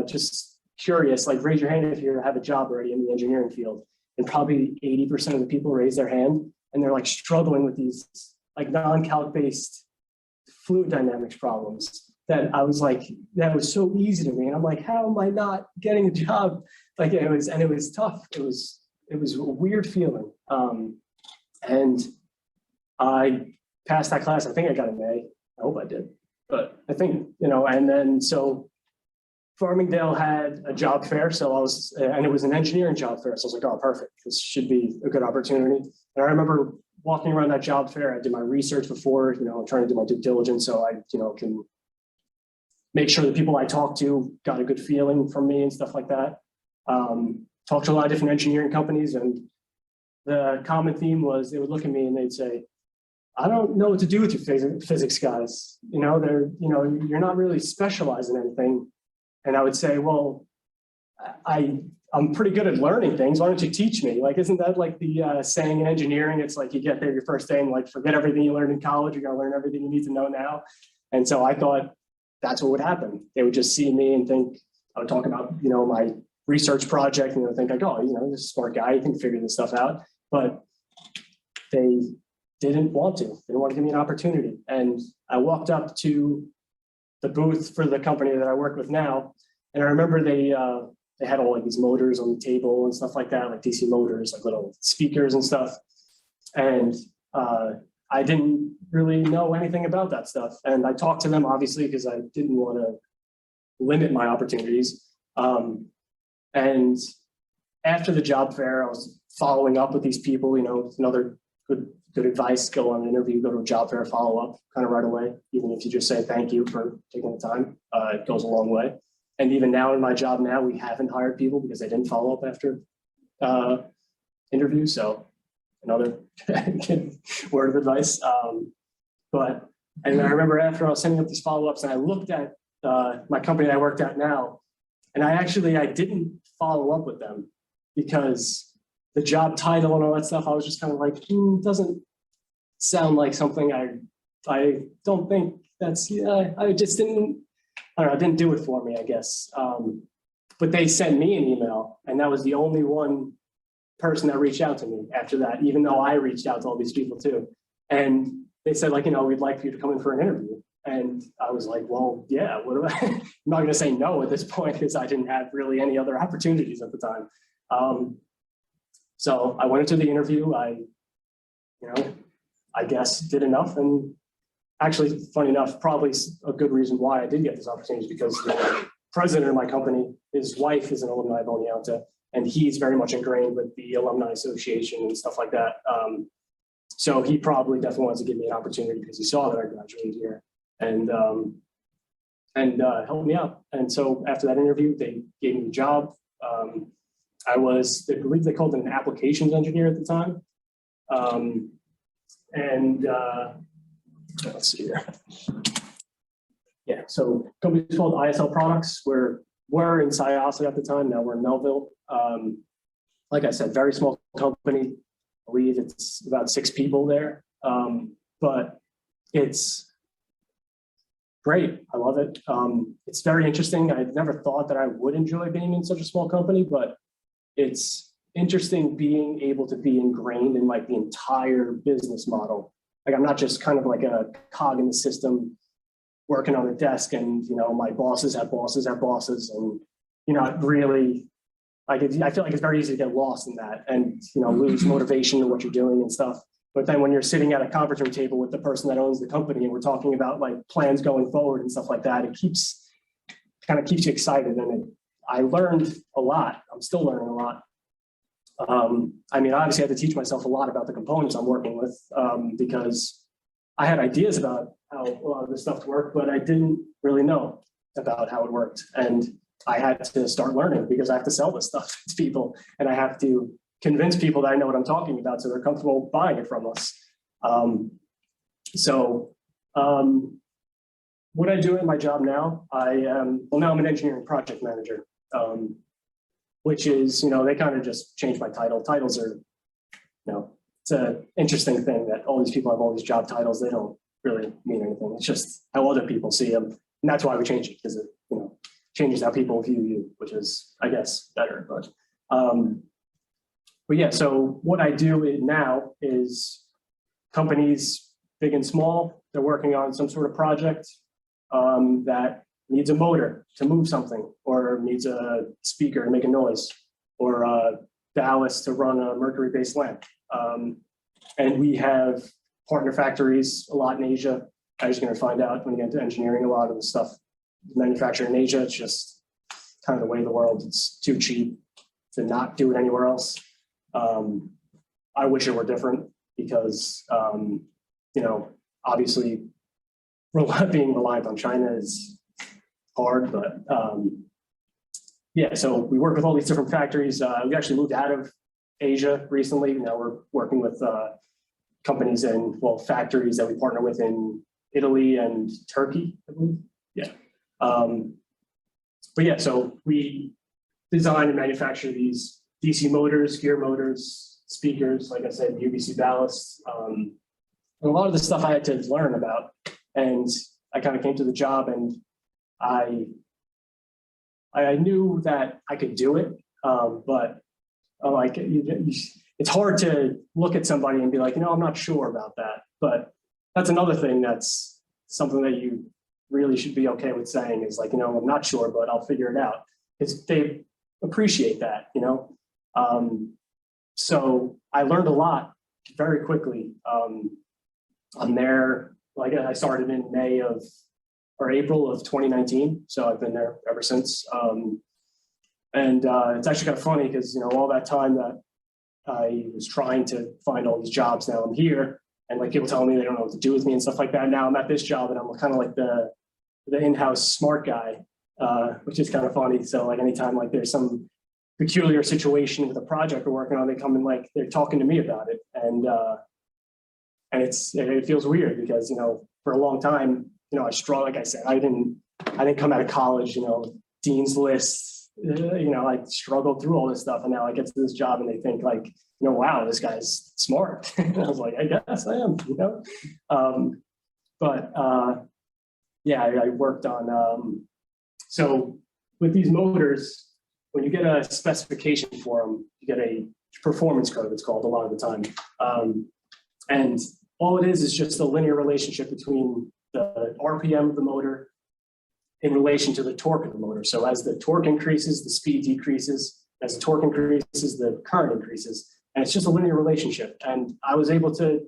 just curious, raise your hand if you have a job already in the engineering field. And probably 80% of the people raised their hand, and they're struggling with these non-calc based fluid dynamics problems that I was that was so easy to me. And I'm how am I not getting a job? It was tough. It was a weird feeling. And I passed that class. I think I got an A. I hope I did, but I think, and then so Farmingdale had a job fair. So and it was an engineering job fair. So I was oh, perfect. This should be a good opportunity. And I remember walking around that job fair. I did my research before, trying to do my due diligence. So I, can make sure the people I talked to got a good feeling from me and stuff like that. Talked to a lot of different engineering companies, and the common theme was they would look at me and they'd say, I don't know what to do with you physics guys. You're not really specialized in anything. And I would say, well, I'm pretty good at learning things. Why don't you teach me? Isn't that the saying in engineering? It's you get there your first day and forget everything you learned in college. You got to learn everything you need to know now. And so I thought that's what would happen. They would just see me and think, I would talk about, my research project, and think oh, this is a smart guy, he can figure this stuff out. But they didn't want to. They didn't want to give me an opportunity. And I walked up to the booth for the company that I work with now, and I remember they had all these motors on the table and stuff like that, DC motors, little speakers and stuff. And I didn't really know anything about that stuff. And I talked to them, obviously, because I didn't want to limit my opportunities. And after the job fair, I was following up with these people, another good advice, go on an interview, go to a job fair, follow up kind of right away. Even if you just say thank you for taking the time, it goes a long way. And even now in my job now, we haven't hired people because they didn't follow up after interviews. So another word of advice. And I remember after I was sending up these follow-ups, and I looked at my company that I worked at now, And I didn't follow up with them because the job title and all that stuff, I was just kind of like, doesn't sound like something I don't think that's, yeah, I just didn't, I don't know, it didn't do it for me, I guess. But they sent me an email, and that was the only one person that reached out to me after that, even though I reached out to all these people too. And they said, like, we'd like for you to come in for an interview. And I was like, well, yeah, what do I'm not going to say no at this point because I didn't have really any other opportunities at the time. So I went into the interview. I guess did enough. And actually, funny enough, probably a good reason why I did get this opportunity is because the president of my company, his wife is an alumni of Oneonta, and he's very much ingrained with the alumni association and stuff like that. So he probably definitely wanted to give me an opportunity because he saw that I graduated here and helped me out. And so after that interview, they gave me a job. I believe they called it an applications engineer at the time. Let's see here. Yeah, so company's called ISL Products. We're in Syosset at the time. Now we're in Melville. Like I said, very small company. I believe it's about 6 people there. But it's great. I love it. It's very interesting. I never thought that I would enjoy being in such a small company, but it's interesting being able to be ingrained in like the entire business model. Like I'm not just kind of like a cog in the system working on a desk and, my bosses have bosses have bosses and, really, I feel like it's very easy to get lost in that and, lose motivation in what you're doing and stuff. But then when you're sitting at a conference room table with the person that owns the company and we're talking about like plans going forward and stuff like that, it kind of keeps you excited. And I learned a lot. I'm still learning a lot. Obviously I had to teach myself a lot about the components I'm working with because I had ideas about how a lot of this stuff worked, but I didn't really know about how it worked. And I had to start learning because I have to sell this stuff to people and I have to convince people that I know what I'm talking about so they're comfortable buying it from us. What I do in my job now, now I'm an engineering project manager, which is, they kind of just changed my title. Titles are, it's an interesting thing that all these people have all these job titles. They don't really mean anything. It's just how other people see them. And that's why we change it because it, changes how people view you, which is, I guess, better. But yeah, so what I do now is companies, big and small, they're working on some sort of project that needs a motor to move something or needs a speaker to make a noise or a ballast to run a mercury-based lamp. And we have partner factories a lot in Asia. As you're going to find out when you get into engineering, a lot of the stuff manufactured in Asia. It's just kind of the way of the world. It's too cheap to not do it anywhere else. I wish it were different because, obviously being reliant on China is hard, but yeah, so we work with all these different factories. We actually moved out of Asia recently. Now we're working with companies and factories that we partner with in Italy and Turkey, I believe. Yeah. But yeah, so we design and manufacture these DC motors, gear motors, speakers, like I said, UVC ballasts. And a lot of the stuff I had to learn about. And I kind of came to the job and I knew that I could do it, but it's hard to look at somebody and be like, I'm not sure about that. But that's another thing that's something that you really should be okay with saying is like, I'm not sure, but I'll figure it out. Because they appreciate that, So I learned a lot very quickly. I'm there, like I started in April of 2019. So I've been there ever since. It's actually kind of funny because, all that time that I was trying to find all these jobs, now I'm here and like people telling me they don't know what to do with me and stuff like that. Now I'm at this job and I'm kind of like the in-house smart guy, which is kind of funny. So like anytime like there's some peculiar situation with a project we're working on, they come and like they're talking to me about it. And it feels weird because, for a long time, I struggled. Like I said, I didn't come out of college, dean's list, I struggled through all this stuff, and now I get to this job, and they think like, wow, this guy's smart. And I was like, I guess I am, Yeah, I worked on. So with these motors, when you get a specification for them, you get a performance code, it's called a lot of the time. And all it is just a linear relationship between the RPM of the motor in relation to the torque of the motor. So as the torque increases, the speed decreases. As the torque increases, the current increases. And it's just a linear relationship. And I was able to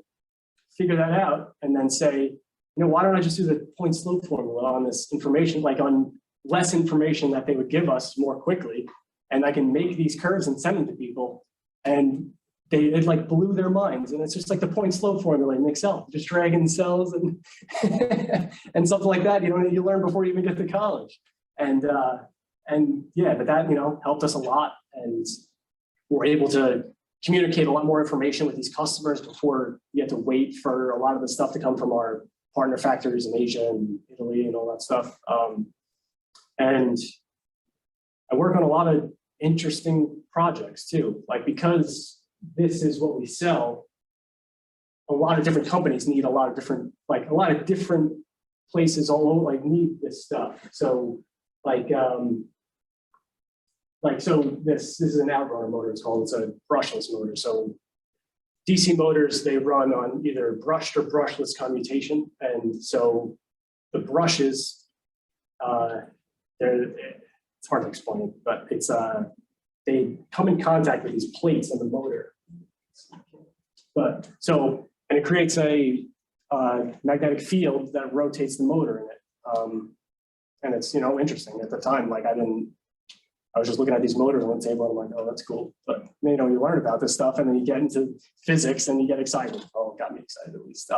figure that out and then say, why don't I just do the point slope formula on this information, like on less information that they would give us more quickly. And I can make these curves and send them to people. And it like blew their minds. And it's just like the point slope formula in Excel, just dragging cells and and something like that. You learn before you even get to college. And yeah, but that, helped us a lot. And we're able to communicate a lot more information with these customers before you had to wait for a lot of the stuff to come from our partner factories in Asia and Italy and all that stuff. And I work on a lot of interesting projects too, like because this is what we sell, a lot of different companies need a lot of different places all over, like need this stuff. So so this is an outgoing motor, it's a brushless motor. So DC motors, they run on either brushed or brushless commutation. And so the brushes, it's hard to explain, but it's they come in contact with these plates in the motor. And it creates a magnetic field that rotates the motor in it. And it's, interesting at the time, I was just looking at these motors on the table and I'm like, oh, that's cool. But you learn about this stuff and then you get into physics and you get excited. Oh, it got me excited at least.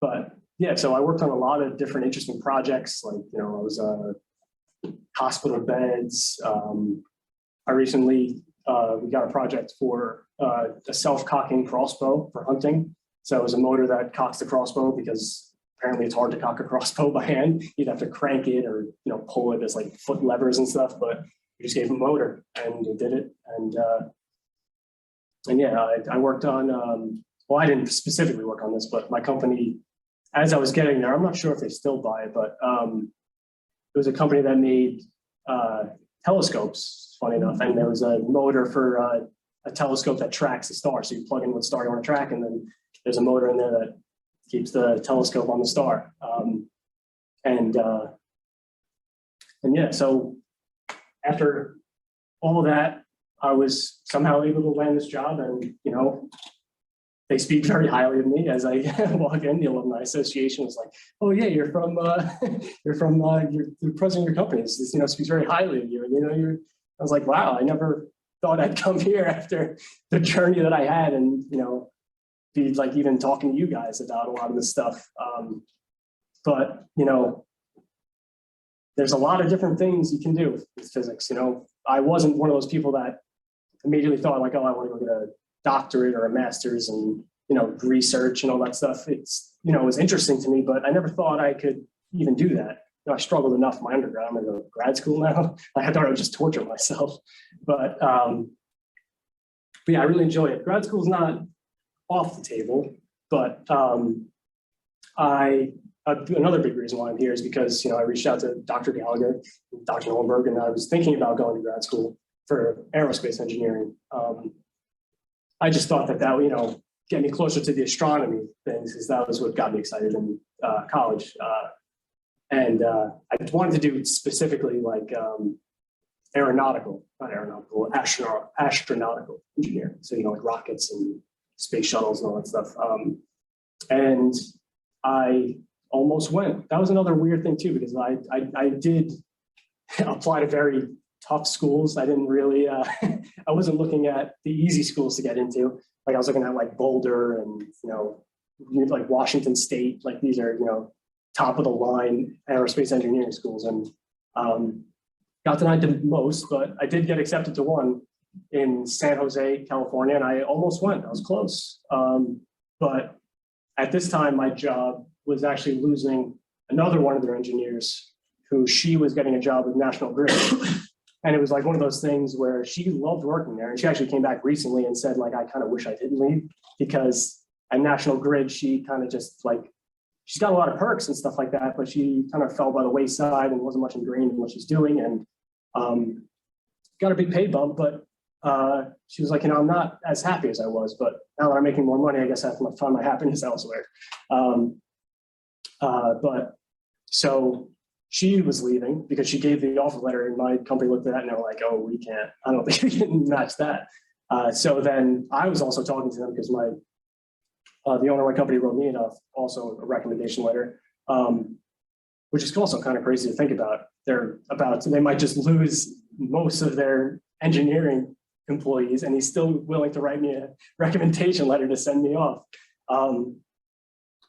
But yeah, so I worked on a lot of different interesting projects. I was hospital beds. I recently, we got a project for a self-cocking crossbow for hunting. So it was a motor that cocks the crossbow because apparently it's hard to cock a crossbow by hand. You'd have to crank it or, pull it as like foot levers and stuff, but we just gave them a motor and it did it. And yeah, I worked on, well, I didn't specifically work on this, but my company, as I was getting there, I'm not sure if they still buy it, but it was a company that made telescopes, funny enough. And there was a motor for a telescope that tracks the star. So you plug in what star you want to track, and then there's a motor in there that keeps the telescope on the star. And yeah, so after all of that, I was somehow able to land this job, and they speak very highly of me as I walk in. The alumni association was like, "Oh yeah, you're the president of your company. This, speaks very highly of you." And I was like, "Wow, I never thought I'd come here after the journey that I had, and be like even talking to you guys about a lot of this stuff." But there's a lot of different things you can do with physics. I wasn't one of those people that immediately thought like, "Oh, I want to go get a doctorate or a master's and research and all that stuff." It's it was interesting to me, but I never thought I could even do that. I struggled enough in my undergrad. I'm going to go to grad school now. I thought I would just torture myself, but yeah, I really enjoy it. Grad school is not off the table, but another big reason why I'm here is because I reached out to Dr. Gallagher, Dr. Holmberg, and I was thinking about going to grad school for aerospace engineering. I just thought that would, get me closer to the astronomy things, because that was what got me excited in college. And I wanted to do specifically like astronautical engineering. So, like rockets and space shuttles and all that stuff. And I almost went. That was another weird thing too, because I did apply to very tough schools. I didn't really, I wasn't looking at the easy schools to get into. Like I was looking at like Boulder and, like Washington State, like these are, top of the line aerospace engineering schools. And got denied to most, but I did get accepted to one in San Jose, California, and I almost went. I was close. But at this time, my job was actually losing another one of their engineers who she was getting a job with National Grid. And it was like one of those things where she loved working there. And she actually came back recently and said, like, I kind of wish I didn't leave, because at National Grid, she kind of just like, she's got a lot of perks and stuff like that, but she kind of fell by the wayside and wasn't much ingrained in what she's doing. And got a big pay bump, but she was like, you know, I'm not as happy as I was, but now that I'm making more money, I guess I have to find my happiness elsewhere. But so she was leaving because she gave the offer letter, and my company looked at that and they were like, oh, I don't think we can match that. So then I was also talking to them because the owner of my company wrote me also a recommendation letter, which is also kind of crazy to think about. They might just lose most of their engineering employees, and he's still willing to write me a recommendation letter to send me off.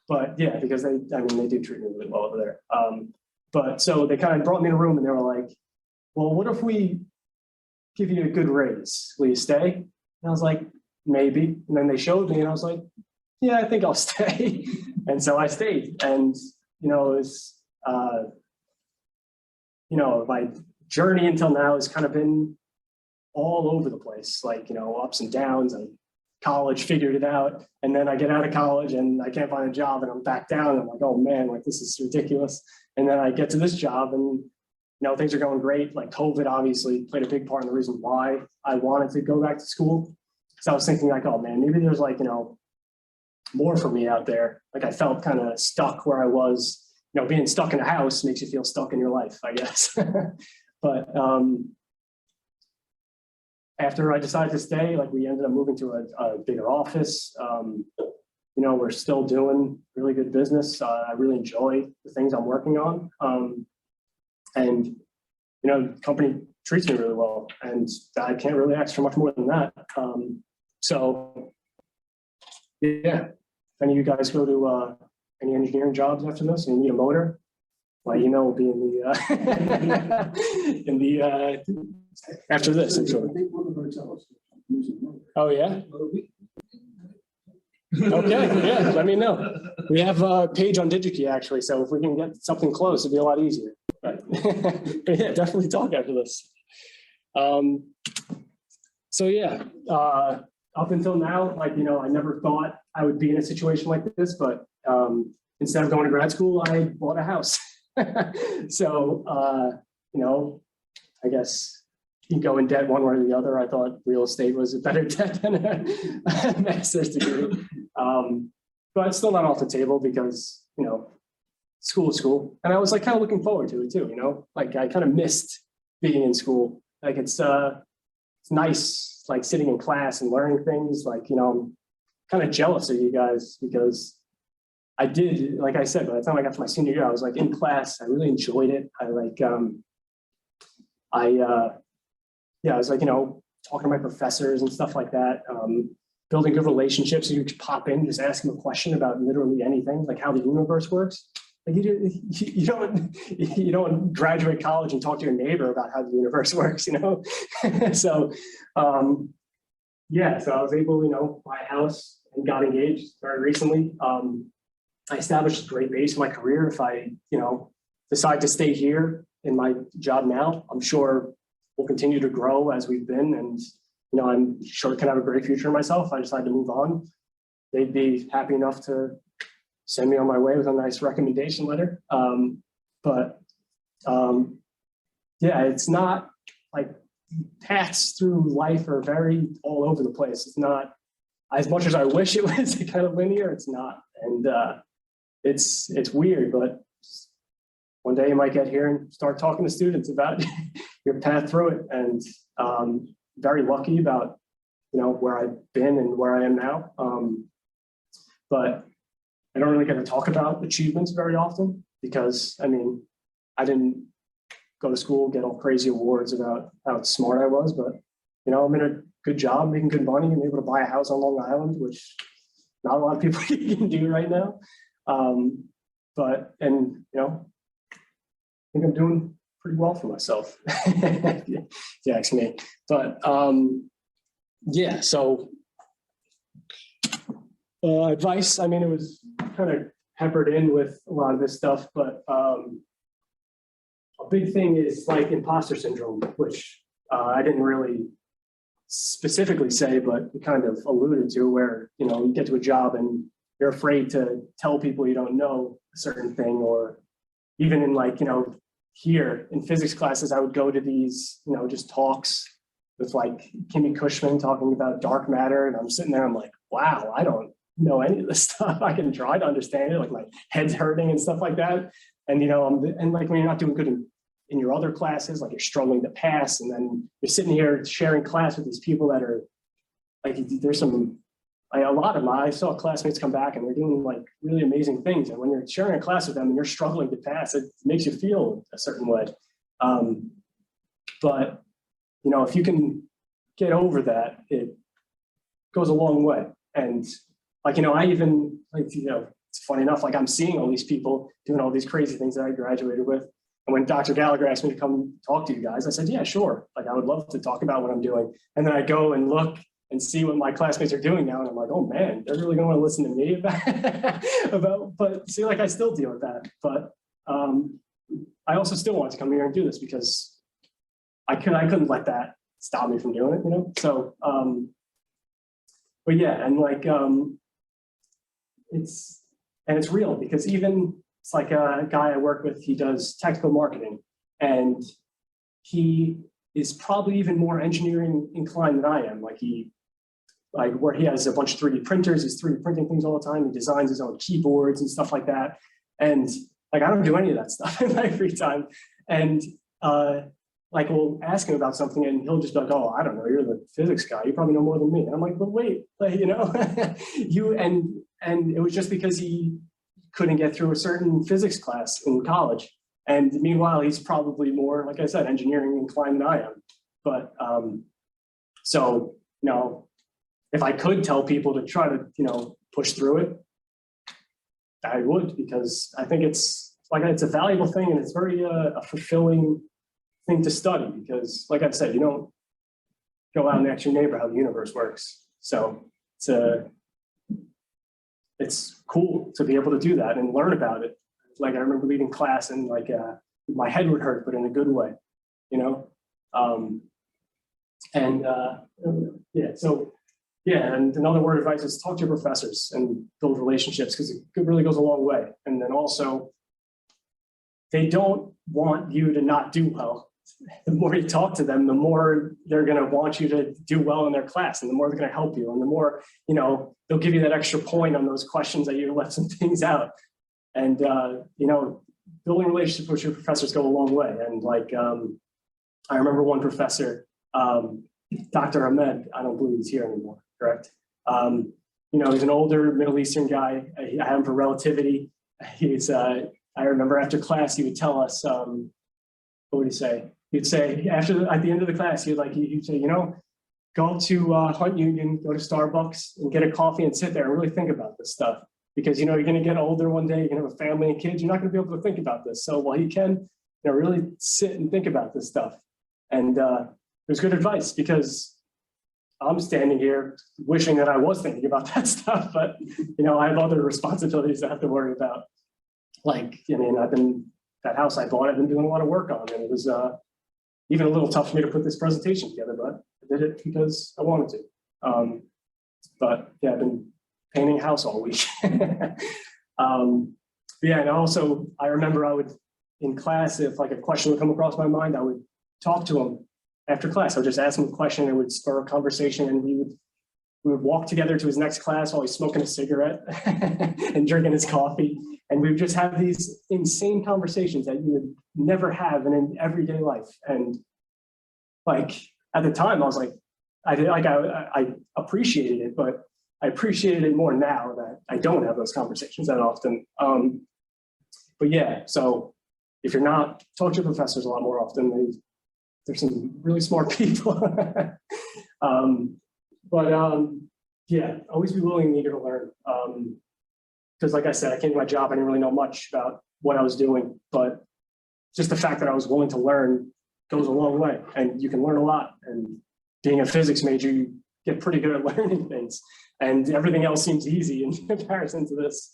But yeah, because they do treat me really well over there. But so they kind of brought me in a room and they were like, well, what if we give you a good raise? Will you stay? And I was like, maybe. And then they showed me and I was like, yeah, I think I'll stay. And so I stayed. And, you know, it was, you know, my journey until now has kind of been all over the place, like, you know, ups and downs. And college, figured it out. And then I get out of college and I can't find a job and I'm back down. And I'm like, oh man, like this is ridiculous. And then I get to this job and, you know, things are going great. Like COVID obviously played a big part in the reason why I wanted to go back to school. So I was thinking like, oh man, maybe there's like, you know, more for me out there. Like I felt kind of stuck where I was. You know, being stuck in a house makes you feel stuck in your life, I guess. But after I decided to stay, like we ended up moving to a bigger office. You know, we're still doing really good business. I really enjoy the things I'm working on. And, you know, the company treats me really well, and I can't really ask for much more than that. So, yeah, if any of you guys go to any engineering jobs after this and you need a motor, well, you know, we'll be in the after this, I'm sure. I think one of our telescopes uses motor. Oh, yeah? Okay, yeah, let me know. We have a page on DigiKey, actually, so if we can get something close, it'd be a lot easier. But yeah, definitely talk after this. So yeah, up until now, like, you know, I never thought I would be in a situation like this, but instead of going to grad school, I bought a house. So, you know, I guess you can go in debt one way or the other. I thought real estate was a better debt than a master's degree. But it's still not off the table because, you know, school is school. And I was like kind of looking forward to it too, you know, like I kind of missed being in school. Like it's nice, like sitting in class and learning things. Like, you know, I'm kind of jealous of you guys because I did, like I said, by the time I got to my senior year, I was like in class. I really enjoyed it. I like, yeah, I was like, you know, talking to my professors and stuff like that, building good relationships. So you could pop in, just ask them a question about literally anything, like how the universe works. Like you don't graduate college and talk to your neighbor about how the universe works, you know? So, yeah, so I was able, you know, buy a house and got engaged very recently. I established a great base for my career. If I, you know, decide to stay here in my job now, I'm sure we'll continue to grow as we've been. And, you know, I'm sure I can have a great future myself. If I decide to move on, they'd be happy enough to send me on my way with a nice recommendation letter. Yeah, it's not like paths through life are very all over the place. It's not as much as I wish it was kind of linear. It's not. And it's weird, but one day you might get here and start talking to students about your path through it. And very lucky about, you know, where I've been and where I am now. But I don't really get to talk about achievements very often because, I mean, I didn't go to school, get all crazy awards about how smart I was, but, you know, I'm in a good job, making good money, and able to buy a house on Long Island, which not a lot of people can do right now. And, you know, I think I'm doing pretty well for myself, if you ask me. But yeah, so advice, I mean, it was kind of peppered in with a lot of this stuff, but a big thing is like imposter syndrome, which I didn't really specifically say, but you kind of alluded to, where, you know, you get to a job and you're afraid to tell people you don't know a certain thing. Or even in, like, you know, here in physics classes, I would go to these, you know, just talks with like Kimmy Cushman talking about dark matter. And I'm sitting there, I'm like, wow, I don't know any of this stuff. I can try to understand it, like my head's hurting and stuff like that. And, you know, and like when you're not doing good in your other classes, like you're struggling to pass, and then you're sitting here sharing class with these people that are like, there's some, like, a lot of I saw classmates come back and they're doing like really amazing things. And when you're sharing a class with them and you're struggling to pass, it makes you feel a certain way. But, you know, if you can get over that, it goes a long way. And like, you know, I even, like, you know, it's funny enough, like I'm seeing all these people doing all these crazy things that I graduated with. And when Dr. Gallagher asked me to come talk to you guys, I said, yeah, sure. Like, I would love to talk about what I'm doing. And then I go and look and see what my classmates are doing now. And I'm like, oh man, they're really gonna want to listen to me but see, like, I still deal with that. But I also still want to come here and do this because I couldn't let that stop me from doing it, you know? So, but yeah, and like, it's real, because even, it's like a guy I work with, he does technical marketing, and he is probably even more engineering inclined than I am. Like where he has a bunch of 3D printers, he's 3D printing things all the time. He designs his own keyboards and stuff like that. And like, I don't do any of that stuff in my free time. And like, we'll ask him about something and he'll just be like, oh, I don't know, you're the physics guy, you probably know more than me. And I'm like, but wait, like, you know, and it was just because he couldn't get through a certain physics class in college. And meanwhile, he's probably more, like I said, engineering inclined than I am. But so, you know, if I could tell people to try to, you know, push through it, I would, because I think it's like, it's a valuable thing, and it's very a fulfilling thing to study, because like I said, you don't go out and ask your neighbor how the universe works. So it's cool to be able to do that and learn about it. Like, I remember leaving class and like my head would hurt, but in a good way, you know? Yeah, so yeah, and another word of advice is talk to your professors and build relationships, because it really goes a long way. And then also, they don't want you to not do well. The more you talk to them, the more they're going to want you to do well in their class, and the more they're going to help you, and the more, you know, they'll give you that extra point on those questions that you left some things out. And you know, building relationships with your professors go a long way. And like, I remember one professor, Dr. Ahmed, I don't believe he's here anymore, correct? You know, he's an older Middle Eastern guy. I had him for relativity. He's, I remember after class, he would tell us, what would he say? He'd say, at the end of the class, he'd say, you know, go to Hunt Union, go to Starbucks and get a coffee and sit there and really think about this stuff. Because, you know, you're going to get older one day, you're going to have a family and kids, you're not going to be able to think about this. So while you can, you know, really sit and think about this stuff. And it was good advice, because I'm standing here wishing that I was thinking about that stuff, but, you know, I have other responsibilities I have to worry about. Like, I mean, that house I bought, I've been doing a lot of work on, and it was even a little tough for me to put this presentation together, but I did it because I wanted to. But yeah, I've been painting a house all week. Yeah, and also I remember in class, if like a question would come across my mind, I would talk to him after class. I would just ask him a question, and it would spur a conversation, and we would walk together to his next class while he's smoking a cigarette and drinking his coffee. And we would just have these insane conversations that you would never have in an everyday life. And like, at the time I was like, I appreciated it, but I appreciated it more now that I don't have those conversations that often. But yeah, so if you're not, talk to your professors a lot more often. There's some really smart people. Yeah, always be willing and eager to learn. Because like I said, I came to my job, I didn't really know much about what I was doing, but just the fact that I was willing to learn goes a long way, and you can learn a lot. And being a physics major, you get pretty good at learning things, and everything else seems easy in comparison to this.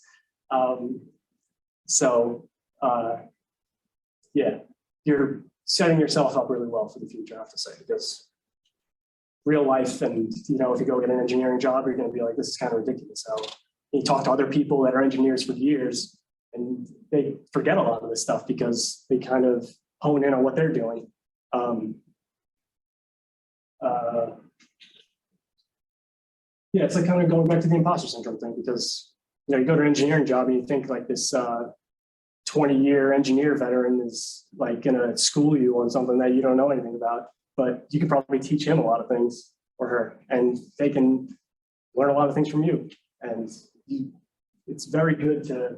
Yeah, you're setting yourself up really well for the future, I have to say, because real life and, you know, if you go get an engineering job, you're going to be like, this is kind of ridiculous. So you talk to other people that are engineers for years and they forget a lot of this stuff because they kind of hone in on what they're doing. Yeah, it's like kind of going back to the imposter syndrome thing because, you know, you go to an engineering job and you think like this 20-year engineer veteran is like going to school you on something that you don't know anything about, but you can probably teach him a lot of things or her, and they can learn a lot of things from you. And it's very good to,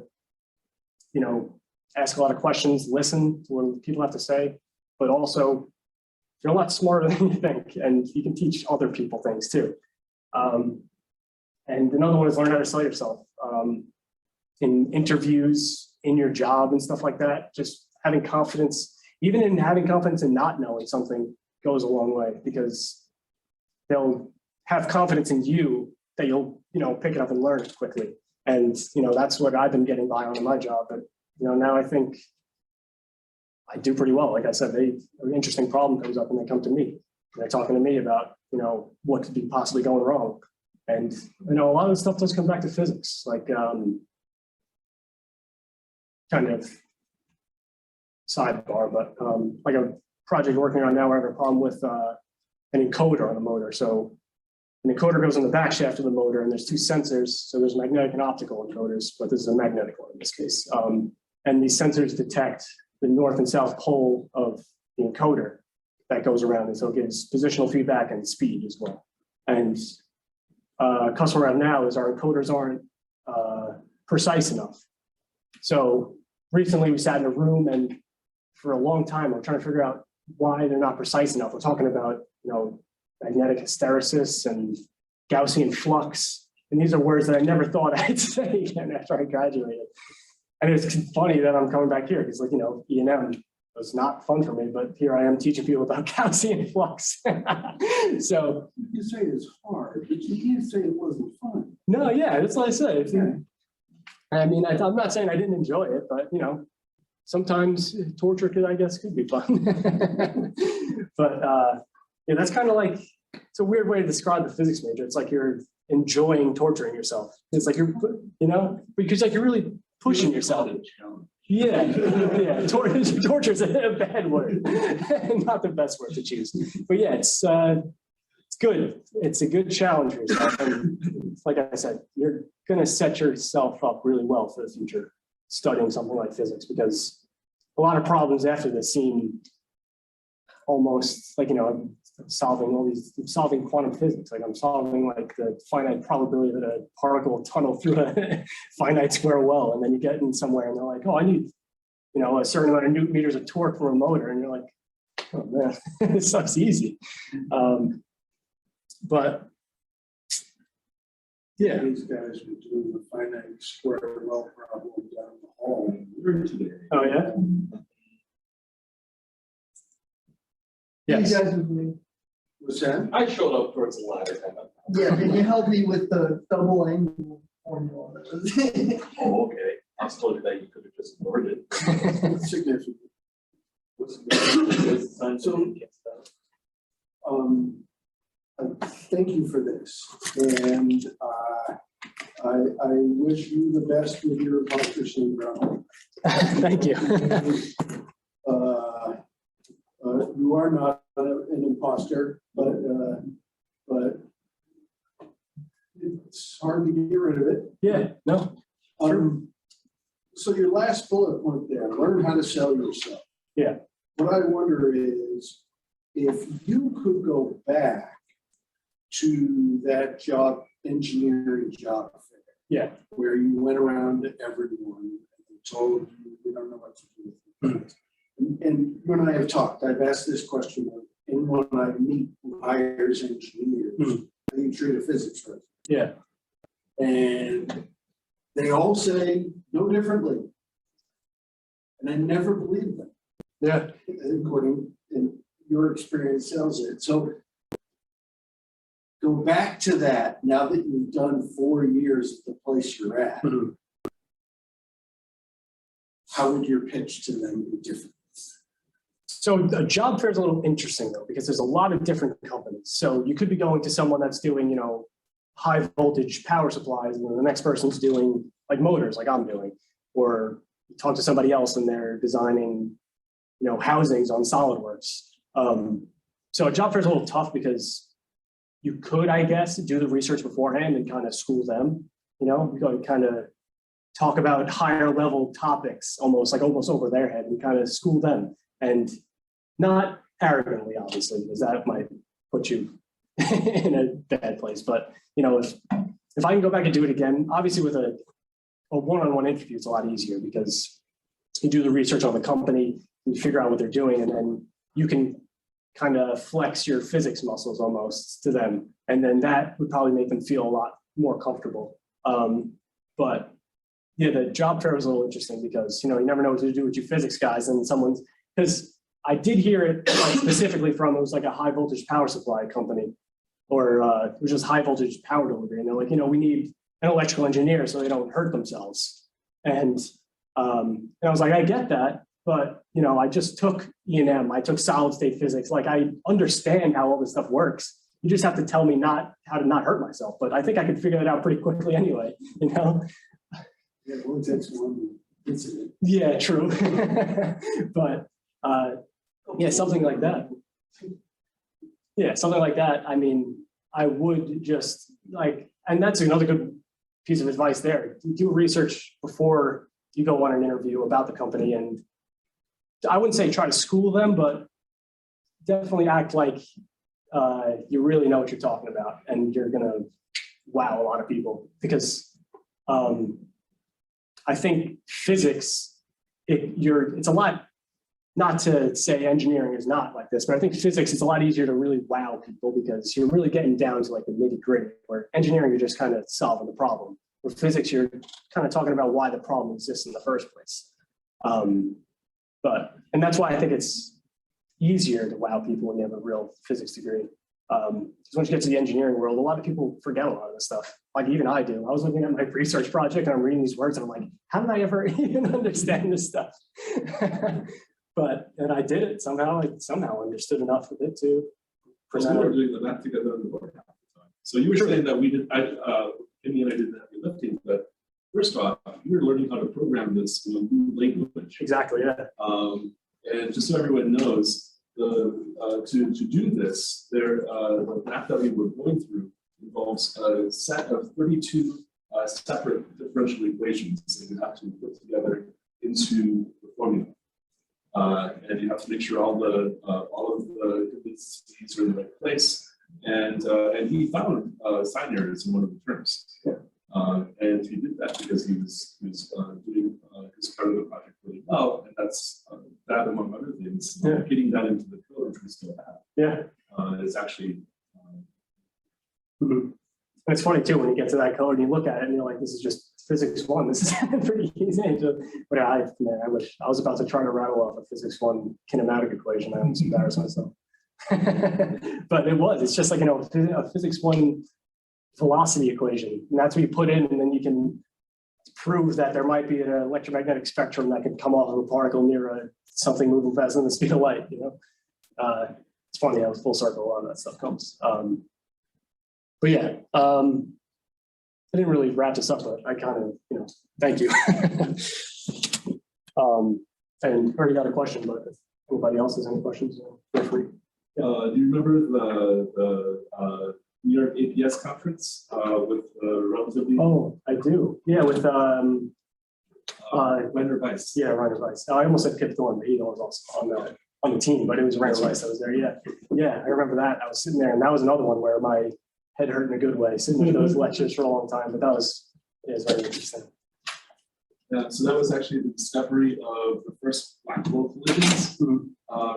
you know, ask a lot of questions, listen to what people have to say, but also you're a lot smarter than you think, and you can teach other people things too. And another one is learn how to sell yourself in interviews, in your job and stuff like that. Just having confidence, even in having confidence in not knowing something goes a long way because they'll have confidence in you that you'll, you know, pick it up and learn it quickly. And, you know, that's what I've been getting by on in my job. But, you know, now I think I do pretty well. Like I said, an interesting problem comes up and they come to me. And they're talking to me about, you know, what could be possibly going wrong. And, you know, a lot of the stuff does come back to physics, like kind of sidebar, but like a project we're working on now, we're having a problem with an encoder on a motor. So an encoder goes on the back shaft of the motor and there's two sensors. So there's magnetic and optical encoders, but this is a magnetic one in this case. And these sensors detect the north and south pole of the encoder that goes around. And so it gives positional feedback and speed as well. And customer app now is our encoders aren't precise enough. So recently we sat in a room and for a long time, we're trying to figure out why they're not precise enough. We're talking about, you know, magnetic hysteresis and Gaussian flux. And these are words that I never thought I'd say again after I graduated. And it's funny that I'm coming back here because, like, you know, E&M was not fun for me, but here I am teaching people about Gaussian flux. So You say it's hard, but you can't say it wasn't fun. no, yeah, that's what I said. I mean, I'm not saying I didn't enjoy it, but, you know, sometimes torture could be fun. But yeah, that's kind of like, it's a weird way to describe the physics major. It's like you're enjoying torturing yourself. It's like you're, you know, because like you're really pushing yourself. Yeah, yeah. Torture is a bad word, not the best word to choose. But yeah, it's good. It's a good challenge for yourself. And like I said, you're going to set yourself up really well for the future studying something like physics, because a lot of problems after this seem almost like, you know, I'm solving quantum physics. Like I'm solving like the finite probability that a particle will tunnel through a finite square well. And then you get in somewhere and they're like, oh, I need, you know, a certain amount of newton meters of torque from a motor. And you're like, oh man, this stuff's easy. But yeah. These guys were doing the finite square well problem down the hall today. Oh yeah? Yes. You guys with me? What's that? I showed up towards the latter time. Yeah, can you help me with the double angle formula? Oh, okay. I was told that you could have just ignored it. It's significant. What's the sign? So, thank you for this, and I wish you the best with your imposter syndrome. Thank you. You are not an imposter, but it's hard to get rid of it. Yeah, no. So your last bullet point there, learn how to sell yourself. Yeah. What I wonder is, if you could go back to that job, engineering job fair, Yeah. where you went around to everyone and told you, we don't know what to do with it. And you and I have talked, I've asked this question of anyone I meet who hires engineers, how do you treat a physics resident? Yeah. And they all say no differently. And I never believe them. Yeah. According in your experience sells it. So go back to that now that you've done 4 years at the place you're at. Mm-hmm. How would your pitch to them be different? So a job fair is a little interesting though, because there's a lot of different companies. So you could be going to someone that's doing, you know, high voltage power supplies, and then the next person's doing like motors, like I'm doing, or you talk to somebody else and they're designing, you know, housings on SolidWorks. So a job fair is a little tough because you could, I guess, do the research beforehand and kind of school them, you know, you could kind of talk about higher level topics, almost over their head, and kind of school them, and not arrogantly, obviously, because that might put you in a bad place. But, you know, if I can go back and do it again, obviously with a one-on-one interview, it's a lot easier because you do the research on the company, you figure out what they're doing, and then you can kind of flex your physics muscles almost to them. And then that would probably make them feel a lot more comfortable. But yeah, the job fair was a little interesting because, you know, you never know what to do with you physics guys, and someone's, because I did hear it like, specifically from, it was like a high voltage power supply company, or it was just high voltage power delivery. And they're like, you know, we need an electrical engineer so they don't hurt themselves. And I was like, I get that, but, you know, I just took E&M, I took solid state physics. Like, I understand how all this stuff works. You just have to tell me how to not hurt myself. But I think I could figure that out pretty quickly anyway, you know? Yeah, well, that's one incident. Yeah, true. But yeah, something like that. Yeah, something like that. I mean, I would just like, and that's another good piece of advice there. Do research before you go on an interview about the company, and I wouldn't say try to school them, but definitely act like you really know what you're talking about, and you're gonna wow a lot of people, because I think physics, it's a lot, not to say engineering is not like this, but I think physics is a lot easier to really wow people because you're really getting down to like the nitty gritty, where engineering, you're just kind of solving the problem. With physics, you're kind of talking about why the problem exists in the first place. And that's why I think it's easier to wow people when you have a real physics degree. Because once you get to the engineering world, a lot of people forget a lot of this stuff. Like even I do. I was looking at my research project and I'm reading these words and I'm like, how did I ever even understand this stuff? And I did it somehow. I somehow understood enough of it to present We were it. doing the math together on the board half the time. So you were saying that we did, Amy and I did the heavy lifting, but first off, you were learning how to program this in a new language. Exactly, yeah. And just so everyone knows, to do this, the math that we were going through involves a set of 32 separate differential equations that you have to put together into the formula. And you have to make sure all of the consistencies are in the right place. And he found sign errors in one of the terms. And he did that because he was doing his part of the project really well, and that's that among other things. Getting that into the code, which we still have, is actually. And it's funny too when you get to that code and you look at it and you're like, this is just physics 1. This is pretty easy. But I wish I was about to try to rattle off a physics 1 kinematic equation. I almost embarrassed myself. But it's just like, you know, a physics 1 velocity equation, and that's what you put in, and then you can prove that there might be an electromagnetic spectrum that could come off of a particle near something moving faster than the speed of light. You know, it's funny how full circle a lot of that stuff comes. But yeah, I didn't really wrap this up, but I kind of, you know, thank you. And already got a question, but if anybody else has any questions, feel free. Do you remember the New York APS conference with relatively? Oh, I do. Yeah, with Rainer Weiss. Yeah, Rainer Weiss. I almost said Kip Thorne, but he was also on the team, but it was Rainer Weiss that was there. Yeah, I remember that. I was sitting there, and that was another one where my head hurt in a good way, sitting in those lectures for a long time. But it was very interesting. Yeah, so that was actually the discovery of the first black hole collisions.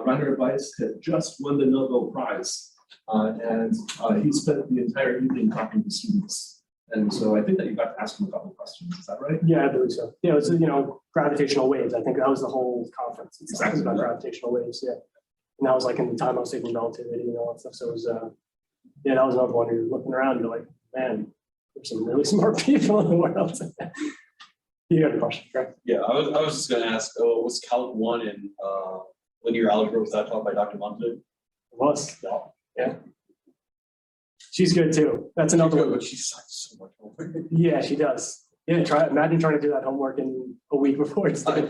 Rainer Weiss had just won the Nobel Prize, and he spent the entire evening talking to students. And so I think that you got to ask him a couple of questions. Is that right? Yeah, I believe so. Yeah, it was, you know, gravitational waves. I think that was the whole conference. Exactly about gravitational waves. Yeah, and that was like in the time of stable relativity and all that stuff. So it was, yeah, that was another one. You're looking around, and you're like, man, there's some really smart people in the world. You got a question, correct? Yeah, I was just going to ask, was Calc 1 in linear algebra was that taught by Dr. Monte? Was, yeah. She's good too. That's another one. But she sucks so much homework. Yeah, she does. Yeah, imagine trying to do that homework in a week before it's I due.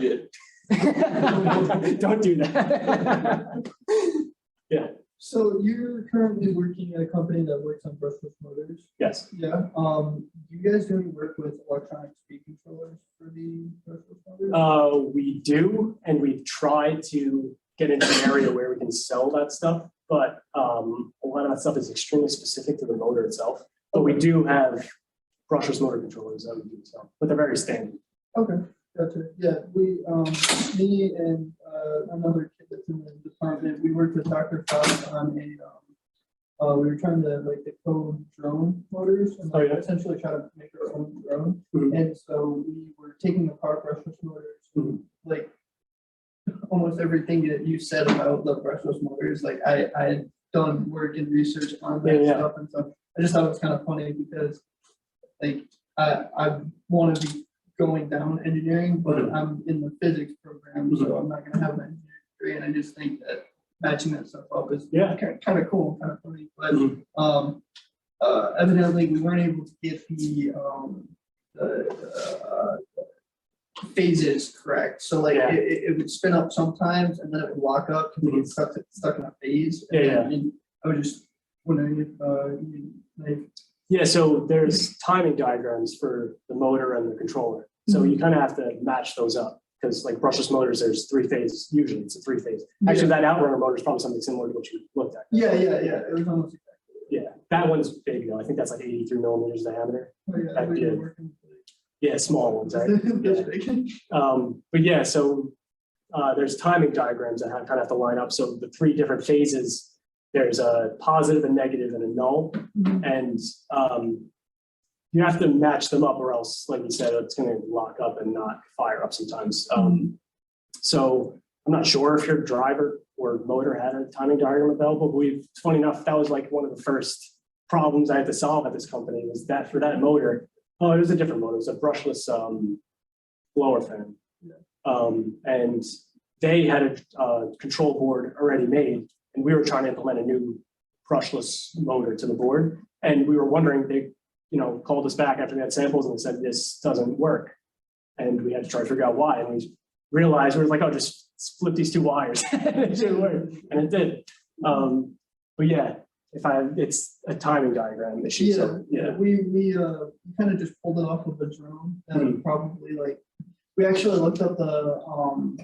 did. Don't do that. Yeah, So you're currently working at a company that works on brushless motors? yes. Yeah, do you guys do any work with electronic speed controllers for the brushless motors? We do, and we try to get into an area where we can sell that stuff, but a lot of that stuff is extremely specific to the motor itself. But we do have brushless motor controllers that we do sell, but they're very standard. Okay, gotcha. Yeah, me and another kid that's in the department, we worked with Dr. Faust on we were trying to like decode drone motors and Oh, yeah. essentially try to make our own drone. Mhm. And so we were taking apart brushless motors, Mhm. like almost everything that you said about the brushless motors, like I had done work and research on that Yeah. stuff and stuff. I just thought it was kind of funny because like I want to be going down engineering, but Mhm. I'm in the physics program, so I'm not gonna have an engineering degree, and I just think that matching that stuff up is Yeah. kind of cool, kind of funny, but Mhm. evidently we weren't able to get the phases correct. So like Yeah. it would spin up sometimes and then it would lock up because it Mhm. gets stuck in a phase. Yeah, And I was just wondering if like Yeah, so there's timing diagrams for the motor and the controller. So you kind of have to match those up because like brushless motors, there's three phases. Usually it's a three phase. Actually, that outrunner motor is probably something similar to what you looked at. yeah. It was almost Yeah, that one's big though. I think that's like 83 millimeters diameter. yeah, we Yeah. were working Yeah, small ones, right? That's big. But yeah, so there's timing diagrams that kind of have to line up. So the three different phases, there's a positive, a negative, and a null. Mhm. And you have to match them up or else, like you said, it's going to lock up and not fire up sometimes. So I'm not sure if your driver or motor had a timing diagram available, but funny enough, that was like one of the first problems I had to solve at this company was that for that motor, oh, it was a different motor, it was a brushless blower fan. And they had a control board already made, and we were trying to implement a new brushless motor to the board. And we were wondering, they called us back after we had samples and said, this doesn't work. And we had to try to figure out why. And we realized, we were like, oh, just flip these two wires. It should work. And it did. But yeah, it's a timing diagram issue. Yeah, So, yeah. we kind of just pulled it off of a drone that Mhm. probably like, we actually looked up the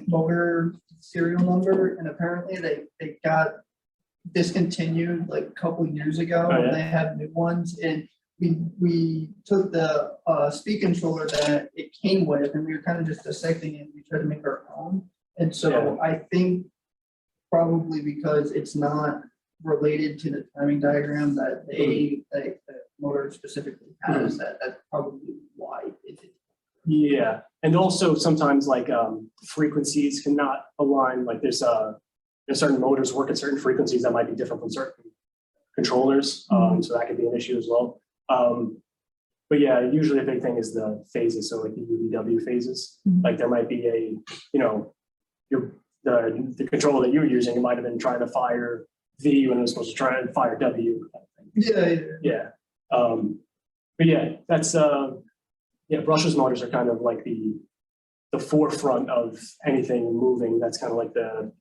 motor serial number and apparently they got discontinued like a couple years ago. Oh, yeah? They had new ones and we took the speed controller that it came with and we were kind of just dissecting it. We tried to make our own. And so Yeah. I think probably because it's not related to the timing diagram that the motor specifically has, that's probably why it is. Yeah, and also sometimes like frequencies cannot align. Like there's certain motors work at certain frequencies that might be different from certain controllers, so that could be an issue as well. But yeah, usually a big thing is the phases. So like the UVW phases, like there might be the controller that you were using, it might have been trying to fire V when it was supposed to try and fire W. Yeah. But yeah, that's brushless motors are kind of like the forefront of anything moving. That's kind of like because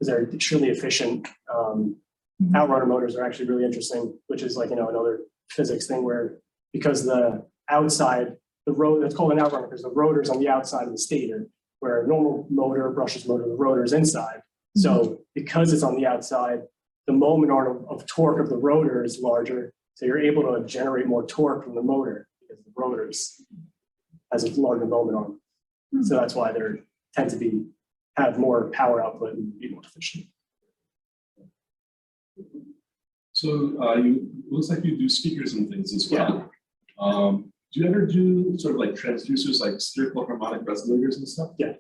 they're extremely efficient. Outrunner motors are actually really interesting, which is like, another physics thing where because the outside, the road, it's called an outrunner because the rotor's on the outside of the stator, where a normal motor, brushless motor, the rotor is inside. So because it's on the outside, the moment arm of torque of the rotor is larger. So you're able to generate more torque from the motor because the rotor has a larger moment arm. So that's why they tend to have more power output and be more efficient. So it looks like you do speakers and things as well. Do you ever do sort of like transducers, like spherical harmonic resonators and stuff? Yeah.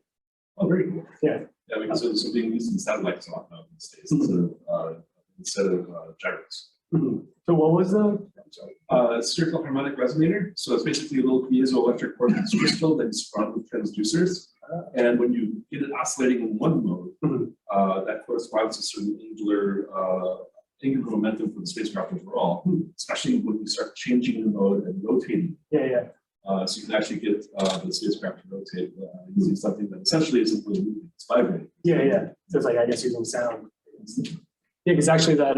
Oh, very cool. Yeah. Yeah, because so being used in satellites a lot now these days instead of gyros. So what was Spherical harmonic resonator. So it's basically a little piezoelectric quartz crystal that you surround with transducers. And when you get it oscillating in one mode, that corresponds to certain angular momentum for the spacecraft overall, especially when you start changing the mode and rotating. Yeah. So you can actually get the spacecraft to rotate using something that essentially isn't really moving, it's vibrating. Yeah. So it's like, I guess, using sound. Yeah, because actually that,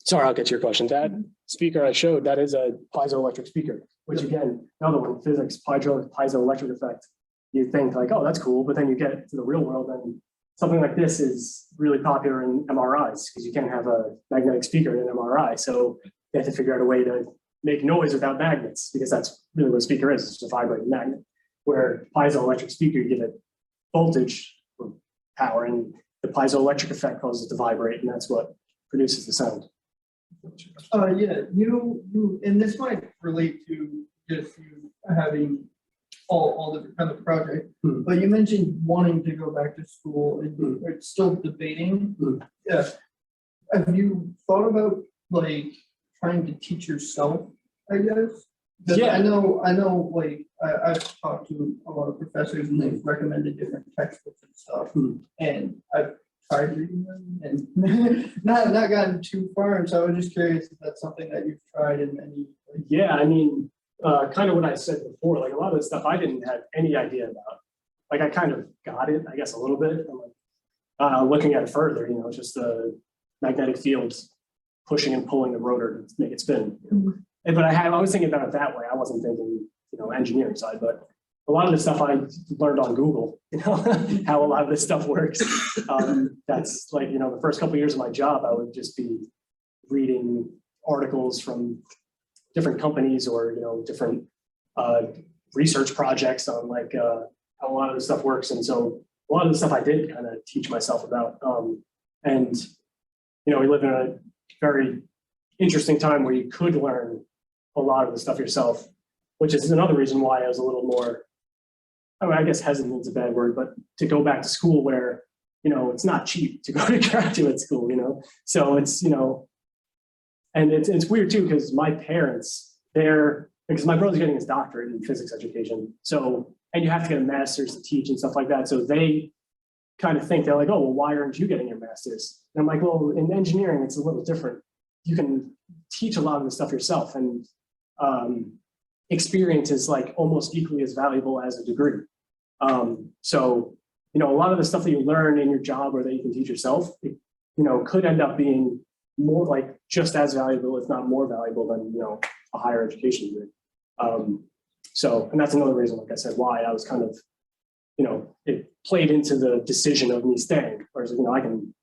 sorry, I'll get to your question. That speaker I showed, that is a piezoelectric speaker, which again, another one, physics, piezoelectric effect. You think like, oh, that's cool, but then you get to the real world and something like this is really popular in MRIs because you can't have a magnetic speaker in an MRI. So you have to figure out a way to make noise without magnets because that's really what a speaker is. It's just a vibrating magnet. Where piezoelectric speaker, you give it voltage or power, and the piezoelectric effect causes it to vibrate, and that's what produces the sound. Yeah, you, and this might relate to just you having all different kind of projects, but you mentioned wanting to go back to school and you're still debating. Yeah. Have you thought about like trying to teach yourself, I guess? Yeah. I know, like, I've talked to a lot of professors and they've recommended different textbooks and stuff. And I've tried reading them and not gotten too far. And so I was just curious if that's something that you've tried in any. Yeah, I mean, kind of what I said before, like a lot of the stuff I didn't have any idea about. Like I kind of got it, I guess, a little bit. I'm like, looking at it further, just the magnetic fields pushing and pulling the rotor to make it spin. But I was thinking about it that way. I wasn't thinking, engineering side, but a lot of the stuff I learned on Google, how a lot of this stuff works. That's like, the first couple of years of my job, I would just be reading articles from different companies or, different research projects on like how a lot of this stuff works. And so a lot of the stuff I did kind of teach myself about. And, we live in a very interesting time where you could learn a lot of the stuff yourself, which is another reason why I was a little more, I guess hesitant is a bad word, but to go back to school where, it's not cheap to go to graduate school, so it's, and it's weird too, because my parents, because my brother's getting his doctorate in physics education. So, and you have to get a master's to teach and stuff like that. So they kind of think, they're like, oh, well, why aren't you getting your master's? And I'm like, well, in engineering, it's a little different. You can teach a lot of the stuff yourself, and experience is like almost equally as valuable as a degree. So, a lot of the stuff that you learn in your job or that you can teach yourself, it, could end up being more like just as valuable, if not more valuable than, a higher education degree. So, and that's another reason, like I said, why I was kind of, it played into the decision of me staying, whereas, I can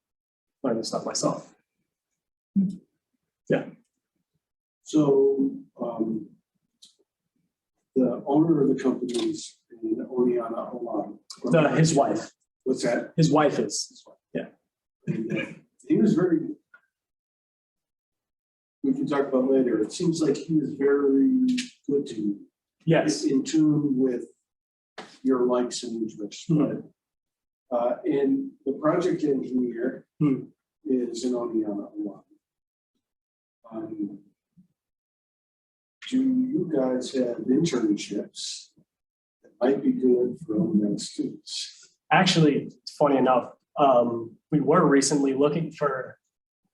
learn this stuff myself. Yeah. So the owner of the company is Oneana Olam. His wife. What's that? His wife is. Yeah. And he was very, we can talk about later. It seems like he was very good to you. Yes. In tune with your likes and interests. And the project engineer is an Oneana Olam. Do you guys have internships that might be good for Oneana students? Actually, funny enough, we were recently looking for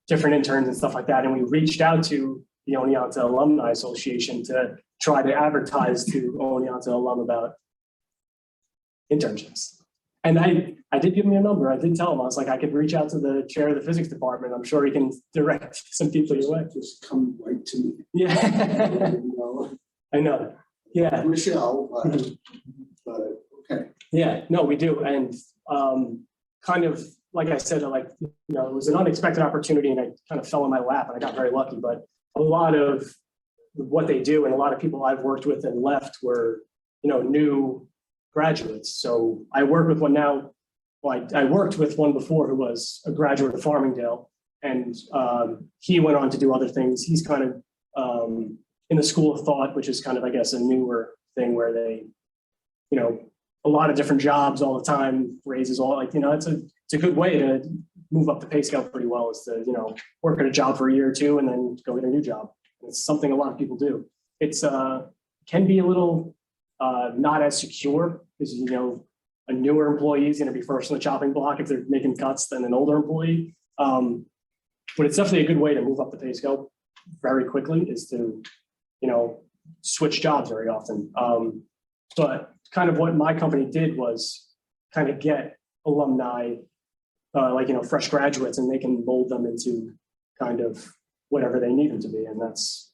different interns and stuff like that, and we reached out to the Oneonta Alumni Association to try to advertise to Oneonta alum about internships. And I did give him your number. I did tell him, I was like, I could reach out to the chair of the physics department. I'm sure he can direct some people your way. Just come right to me. Yeah. I know. Yeah. Michelle, but okay. Yeah, no, we do. And kind of, like I said, like, it was an unexpected opportunity and I kind of fell in my lap and I got very lucky, but a lot of what they do and a lot of people I've worked with and left were, new graduates. So I work with one now. Well, I worked with one before who was a graduate of Farmingdale, and he went on to do other things. He's kind of in the School of Thought, which is kind of, I guess, a newer thing where they, a lot of different jobs all the time, raises all, like, it's a good way to move up the pay scale pretty well, is to, work at a job for a year or two and then go get a new job. It's something a lot of people do. It's can be a little not as secure because, a newer employee is going to be first on the chopping block if they're making cuts than an older employee. But it's definitely a good way to move up the pay scale very quickly is to, switch jobs very often. But kind of what my company did was kind of get alumni, fresh graduates, and they can mold them into kind of whatever they need them to be. And it's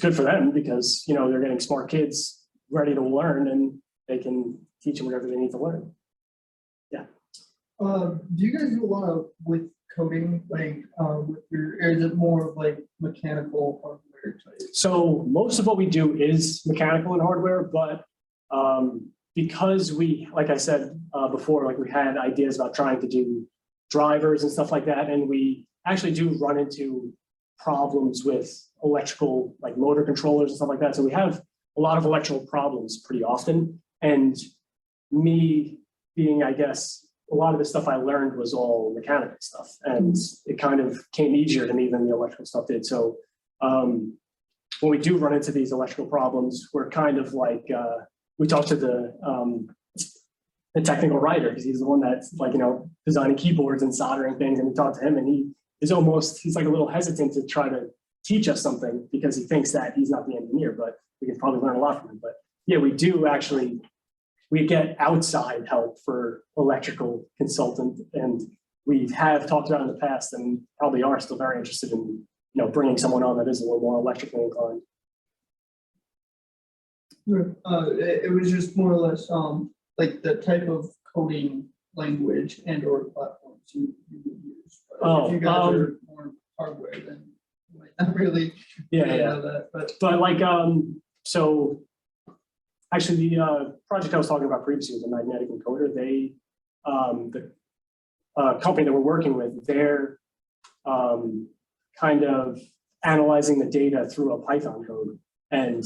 good for them because, they're getting smart kids ready to learn and they can teach them whatever they need to learn. Yeah. Do you guys do a lot of with coding, with your, or is it more of like mechanical hardware type? So most of what we do is mechanical and hardware, but because we, like I said before, like we had ideas about trying to do drivers and stuff like that, and we actually do run into problems with electrical, like motor controllers and stuff like that. So we have a lot of electrical problems pretty often. And me being, I guess, a lot of the stuff I learned was all mechanical stuff, and it kind of came easier to me than the electrical stuff did. So when we do run into these electrical problems, we're kind of like, we talk to the technical writer, because he's the one that's like, designing keyboards and soldering things. And we talk to him and he's like a little hesitant to try to teach us something because he thinks that he's not the engineer, but we can probably learn a lot from him. But yeah, we do actually, we get outside help for electrical consultant, and we have talked about in the past and probably are still very interested in, bringing someone on that is a little more electrically inclined. It was just more or less like the type of coding language and or platforms you would use. If you guys are more hardware, then you might not really know that. But like so actually the project I was talking about previously was a magnetic encoder. They the company that we're working with, they're kind of analyzing the data through a Python code. And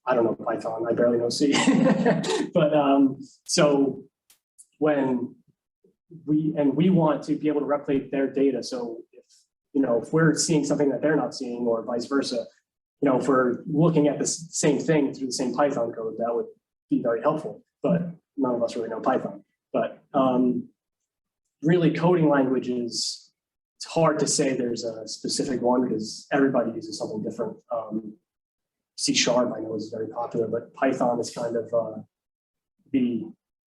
I don't know Python, I barely know C. But so when we want to be able to replicate their data. So if we're seeing something that they're not seeing, or vice versa, if we're looking at the same thing through the same Python code, that would be very helpful. But none of us really know Python. But really coding languages, it's hard to say there's a specific one because everybody uses something different. C# I know is very popular, but Python is kind of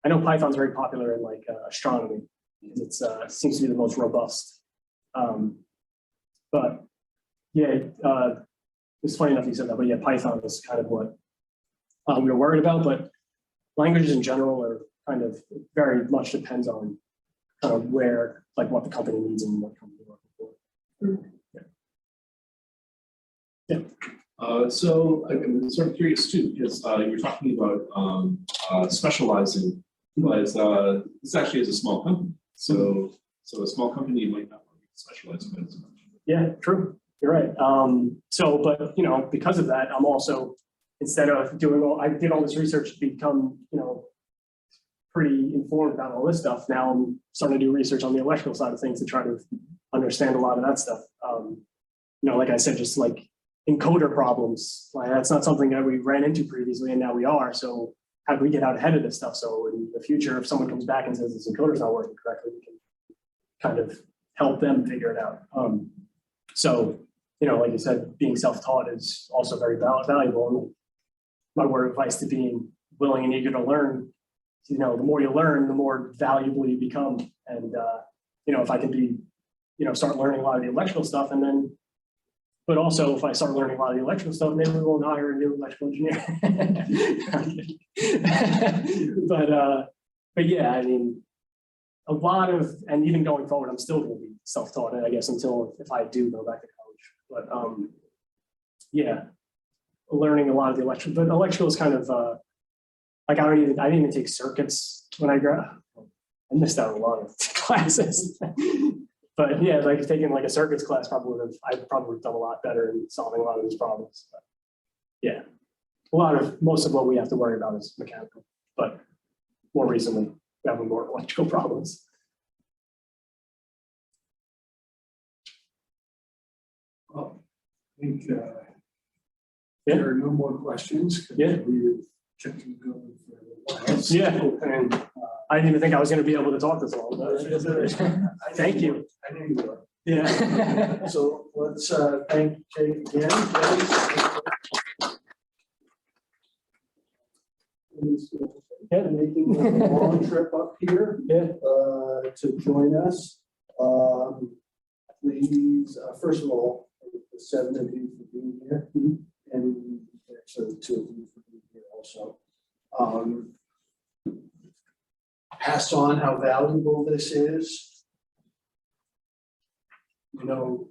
I know Python's very popular in like astronomy because it seems to be the most robust. But yeah, it's funny enough you said that, but yeah, Python is kind of what we're worried about, but languages in general are kind of very much depends on kind of where, like what the company needs and what company they're working for. Yeah. So I'm sort of curious too, because you were talking about specializing, but this actually is a small company. So a small company might not want to specialize quite as much. Yeah, true. You're right. But because of that, I'm also, instead of I did all this research to become, pretty informed about all this stuff. Now I'm starting to do research on the electrical side of things to try to understand a lot of that stuff. Like I said, just like encoder problems, like that's not something that we ran into previously, and now we are. So how do we get out ahead of this stuff? So in the future, if someone comes back and says this encoder's not working correctly, we can kind of help them figure it out. Like you said, being self-taught is also very valuable. And my word of advice to being willing and eager to learn, the more you learn, the more valuable you become. And, if I can be, start learning a lot of the electrical stuff, and then, but also if I start learning a lot of the electrical stuff, maybe we won't hire a new electrical engineer. But yeah, I mean, a lot of, and even going forward, I'm still going to be self-taught, I guess, if I do go back to college. But yeah, learning a lot of the electrical, but electrical is kind of like I didn't even take circuits when I I missed out on a lot of classes. But yeah, like taking like a circuits class I probably would have done a lot better in solving a lot of these problems. But yeah, most of what we have to worry about is mechanical, but more recently we're having more electrical problems. Well, I think there are no more questions. Yeah. We've checked in for Yeah, and I didn't even think I was gonna be able to talk this long, but thank you. I knew you were. Yeah. So let's thank Jake again. Yeah. Making a long trip up here Yeah. to join us. Please, first of all, the 7 of you for being here, and actually the 2 of you for being here also. Pass on how valuable this is. You know,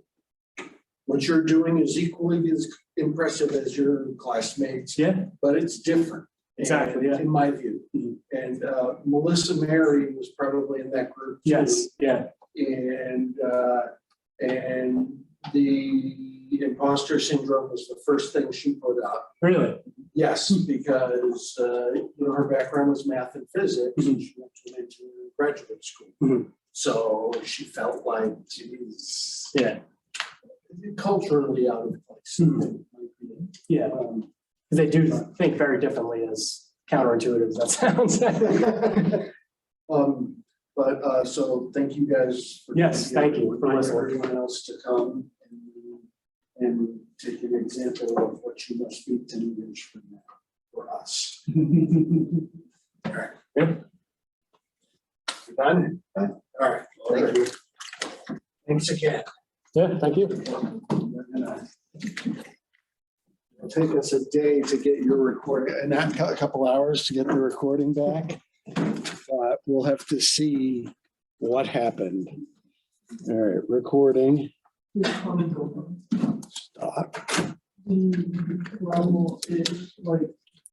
what you're doing is equally as impressive as your classmates, Yeah, but it's different. Exactly, and- yeah. In my view. And Melissa Mary was probably in that group too. yes, yeah, And the imposter syndrome was the first thing she put up. really. Yes, because her background was math and physics, and she went to an engineering graduate school. Mhm. So she felt like she's Yeah, culturally out of place. Mhm. yeah. They do think very differently, as counterintuitive as that sounds. So thank you guys. For Yes, being here. thank you for Remind listening. everyone else to come and take an example of what you must be 10 years from now for us. All right. Yep. You done? All right, thank you. Thanks again. Yeah, thank you. It'll take us a day to get your recording, and not a couple hours to get the recording back. We'll have to see what happened. All right, recording. Stop. The level is like